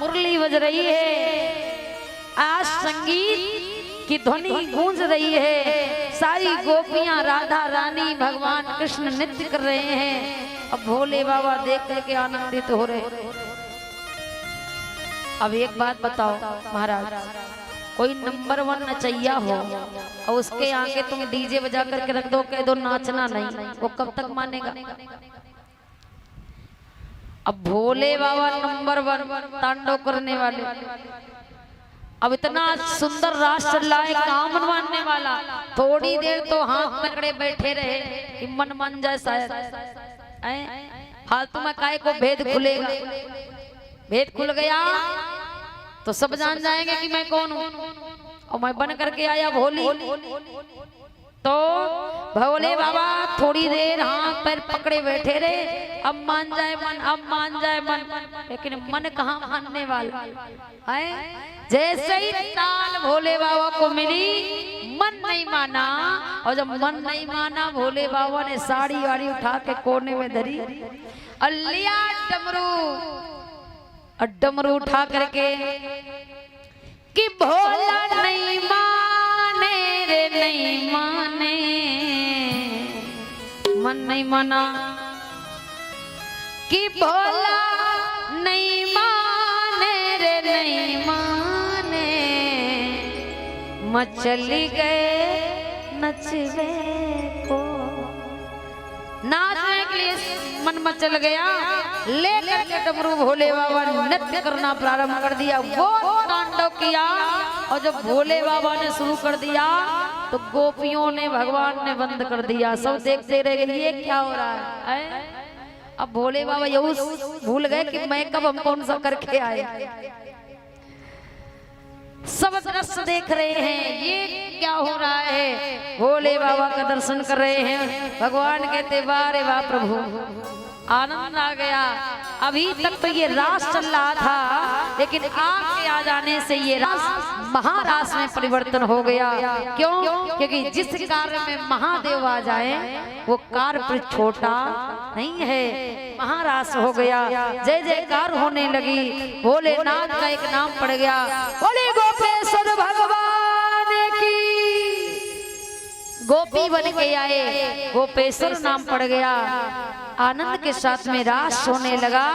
मुरली बज रही है, आज संगीत की ध्वनि गूंज रही है, सारी गोपियां राधा रानी भगवान कृष्ण नृत्य कर रहे हैं। अब भोले बाबा देख करके आनंदित हो रहे। अब एक बात बताओ महाराज, कोई नंबर 1 नचैया हो और उसके आगे तुम डीजे बजा करके रख दो, कह दो नाचना नहीं, वो कब तक मानेगा। अब भोले बाबा नंबर 1 तांडव करने वाले, अब इतना सुंदर रास चल रहा है, काम मनवाने वाला, थोड़ी देर तो हाथ पकड़े बैठे रहे कि मन मान जाए शायद। फालतू में काय को भेद खुलेगा, भेद खुल गया तो सब जान जाएंगे कि मैं कौन हूँ और मैं बन करके आया भोली। तो भोले बाबा थोड़ी देर हाथ पैर पकड़े बैठे रहे, अब मान जाए मन, अब मान जाए मन, लेकिन मन कहाँ मानने वाला है। जैसे ही ताल भोले बाबा को मिली मन नहीं माना, और जब मन नहीं माना भोले बाबा ने साड़ी वाड़ी उठा के कोने में धरी और लिया डमरू, और डमरू उठा करके कि भोला नहीं माने रे नहीं माने, मन नहीं माना कि भोला नहीं माने रे नहीं माने, मचली गए नचवे को, नाचने के लिए मन मचल गया। लेकर के डमरू भोले बाबा ने नृत्य करना प्रारंभ कर दिया, वो तांडव किया। और जब भोले बाबा ने शुरू कर दिया तो गोपियों ने भगवान ने बंद कर दिया, सब देखते रह गए ये क्या हो रहा है। अब भोले बाबा ये भूल गए कि मैं कब हम कौन सा करके आए, सब दृश्य देख रहे हैं ये क्या हो रहा है। भोले बाबा का दर्शन कर रहे हैं, भगवान कहते वाह रे वाह प्रभु, आनंद आ गया। अभी तक तो ये रास चल रहा था, लेकिन आपके आ जाने से ये रास महारास में परिवर्तन हो गया। क्यों? क्योंकि जिस कार्य में महादेव आ जाए वो कार्य फिर छोटा नहीं है, महारास हो गया। जय जयकार होने लगी, भोलेनाथ का एक नाम पड़ गया, बोले गोपेश्वर भगवान की। गोपी बन के आए, गोपेश्वर नाम पड़ गया। आनंद के साथ में रास होने लगा।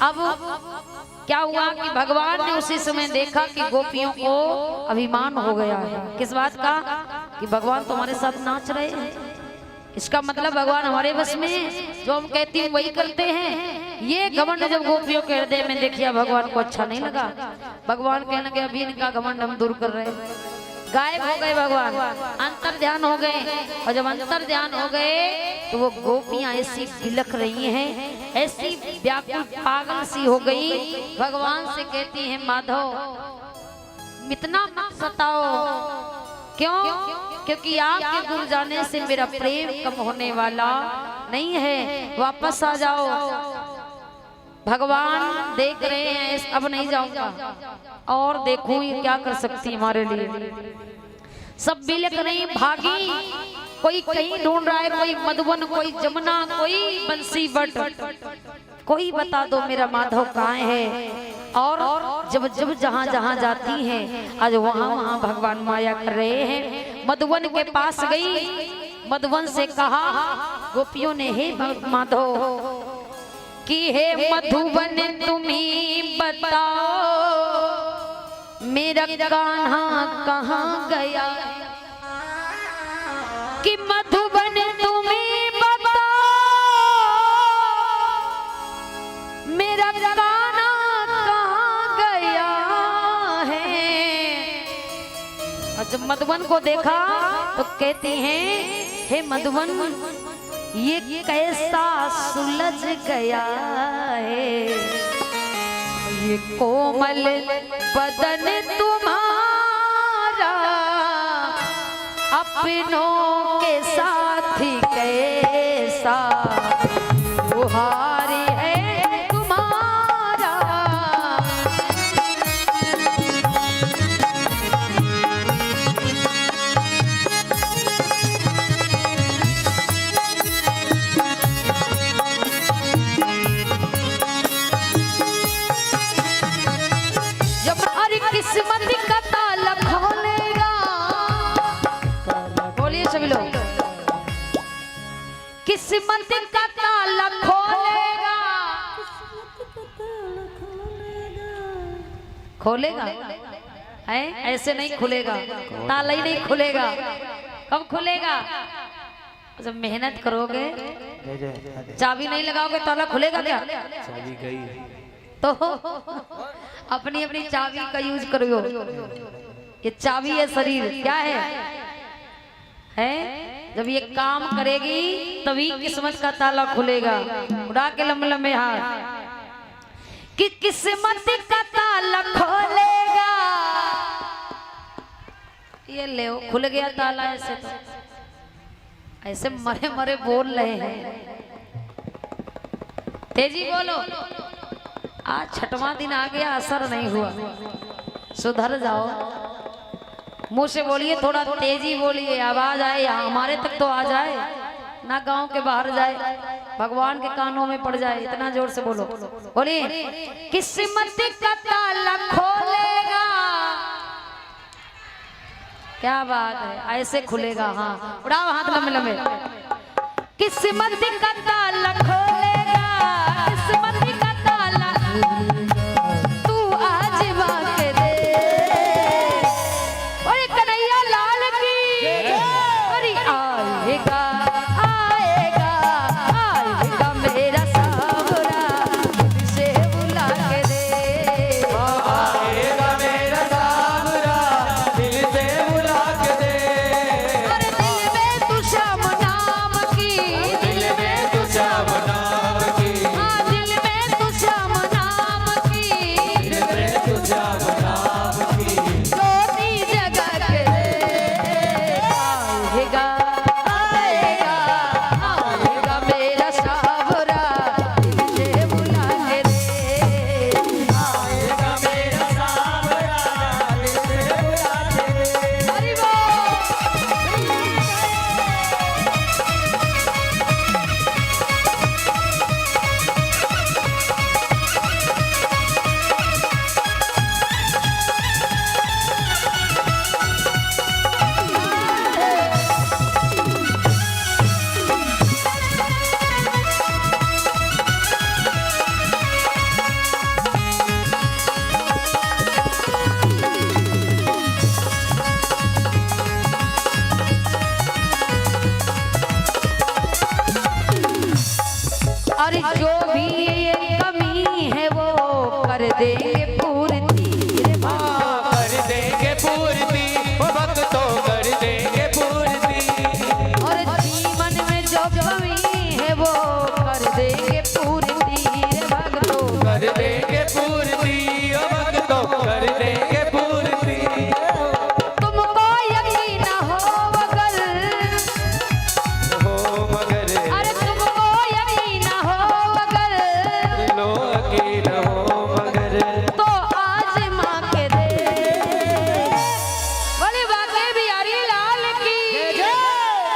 अब क्या हुआ कि भगवान ने उसी समय देखा कि गोपियों को अभिमान हो गया है। किस बात का? कि भगवान तुम्हारे साथ नाच रहे हैं, इसका मतलब भगवान हमारे बस में है, जो हम कहते हैं वही करते हैं। ये घमंड जब गोपियों के हृदय में देखिए, भगवान को अच्छा नहीं लगा। भगवान कहने लगे अभी इनका घमंड हम दूर कर रहे हैं। गायब हो गए भगवान, अंतर ध्यान हो गए। और जब अंतर ध्यान हो गए तो वो गोपियां ऐसी बिलख रही हैं, ऐसी व्याकुल पागल सी हो गई। भगवान से कहती हैं माधव इतना मत सताओ। क्यों? क्योंकि आपके दूर जाने से मेरा प्रेम कम होने वाला नहीं है, वापस आ जाओ। भगवान देख रहे हैं, अब नहीं जाऊंगा और देखूं ये क्या कर सकती हमारे लिए। सब बिलख नहीं, भागी। कोई कहीं ढूंढ रहा है, कोई मधुबन, कोई जमुना, कोई बंसी बट, कोई बता दो मेरा माधव कहाँ है। और जब जब जहाँ जहाँ जाती हैं, आज वहाँ वहाँ भगवान माया कर रहे हैं। मधुबन के पास गई, मधुबन से कहा गोपियों ने, हे माधव कि हे मधुबन तुम्ही बताओ मेरा कान्हा कहाँ गया। कि मधुबन तुम्ही बताओ मेरा कान्हा कहाँ गया है। और जब मधुबन को देखा तो कहती हैं हे मधुबन ये कैसा सुलझ गया है, ये कोमल बदन तुम्हारा अपनों के साथ कैसा गुहार है तुम्हारा। किस्मत का ताला खोलेगा, बोलिए सभी लोग, किस्मत का ताला खोलेगा। खोलेगा है, ऐसे नहीं खुलेगा, ताला ही नहीं खुलेगा। कब खुलेगा? जब मेहनत करोगे, चाबी नहीं लगाओगे ताला खुलेगा क्या? चाबी गई तो अपनी अपनी चाबी का यूज करो। ये चाबी है शरीर, क्या है? जब ये काम करेगी तभी किस्मत का ताला खुलेगा। उड़ा के लंबे लंबे हाथ कि किस्मत का ताला खोलेगा। ये ले खुल गया ताला। ऐसे तो ऐसे मरे मरे बोल रहे हैं, तेजी बोलो। आज छठवां दिन आ गया, असर नहीं हुआ, सुधर जाओ। मुंह से बोलिए, थोड़ा तेजी बोलिए, आवाज आए, हमारे तक तो आ जाए ना, गांव के बाहर जाए, भगवान के कानों में पड़ जाए। इतना जोर से बोलो, बोलिए किस्मत का ताला खोलेगा। क्या बात है, ऐसे खुलेगा। हाँ उड़ाओ हाथ लंबे लंबे। किस्मत का ताला खोलेगा, किस्मत का ताला तू आज के दे। और कन्हैया लाल की, अरे आएगा आएगा आएगा मेरा सावरा, से बुला के दे। आएगा मेरा सावरा, दिल से बुला के दे। अरे दिल में तू श्याम नाम की, दिल में तू श्याम नाम की, हाँ दिल में तू श्याम नाम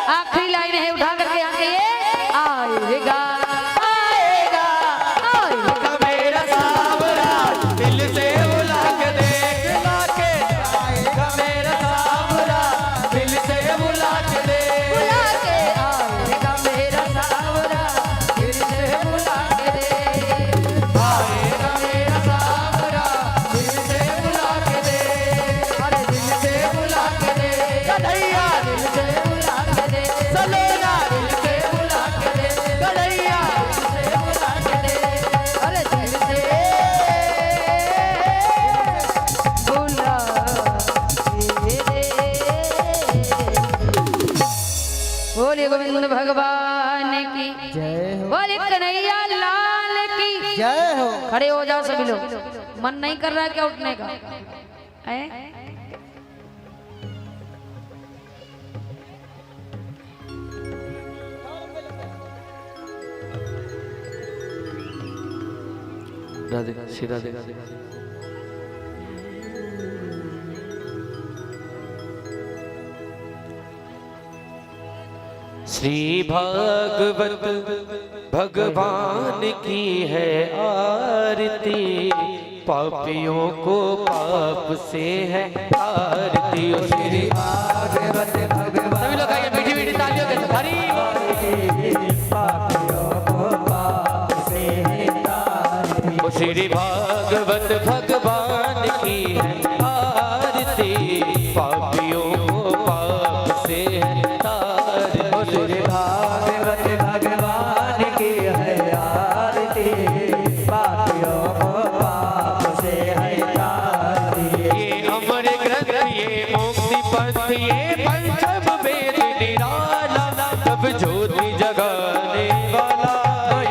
आखिरी लाइन है, उठा करके आके ये आएगा आएगा आएगा मेरा सावरा दिल से बुला के देख लाके आएगा मेरा सावरा दिल से बुला के देख बुला के आएगा मेरा सावरा दिल से बुला के दे आएगा मेरा सावरा दिल से बुला के देख अरे दिल से बुला के दे कन्हैया दिल से बुला के दे सलोना दिल से बुला के दे कन्हैया दिल से बुला के दे अरे दिल से बुला के दे। बोलिए गोविंद भगवान की बोलिए कन्हैया लाल की जय हो। खड़े हो जाओ सभी लोग। मन नहीं कर रहा क्या उठने का हैं? राधे श्री राधे श्री भागवत भगवान की है आरती पापियों को पाप से है आरती ओ श्री भागवत भगवान सभी लोग आइए मीठी मीठी तालियों के साथ हरि ओ श्री भागवत भगवान की है आरती पापियों को पाप से है तारती ओ श्री भागवत भगवान की है आरती पापियों को पाप से है तारती। ये अमर ग्रंथ ये मुक्ति पंथ ये पंचम वेद निराला सब ज्योति जगाने वाला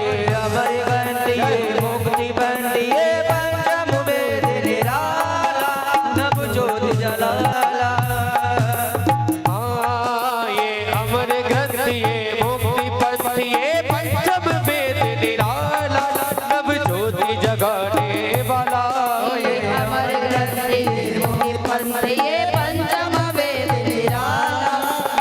ये अमर ग्रंथ ये मुक्ति पंथ ये पंचम वेद निराला नव ज्योति जलाला। हाँ ये अमर ग्रंथ ये मुक्ति पंथ ये पंचम वेद निराला सब ज्योति जगाने वाला ये अमर ग्रंथ ये मुनि पंथ ये पंचम वेद निराला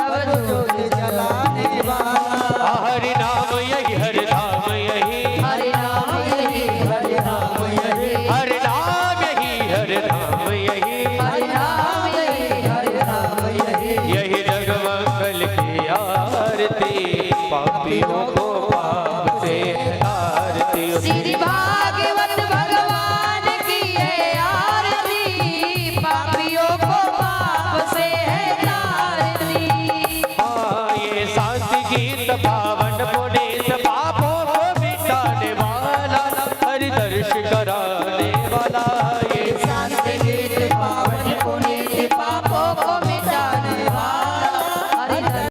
नव ज्योति जलाने वाला। हरि नाम यही हरि नाम यही हरि नाम यही हरि नाम यही हरि नाम यही हरि नाम यही हरि नाम यही हरि नाम यही यही जगमंगल की आरती पापियों को पाप से आरती श्री भागवत भगवान की है आरती पापियों को पाप से है तारती। हाँ ये शांति गीत पावन पुनीत पापों को मिटाने वाला हरि दर्श कराने वाला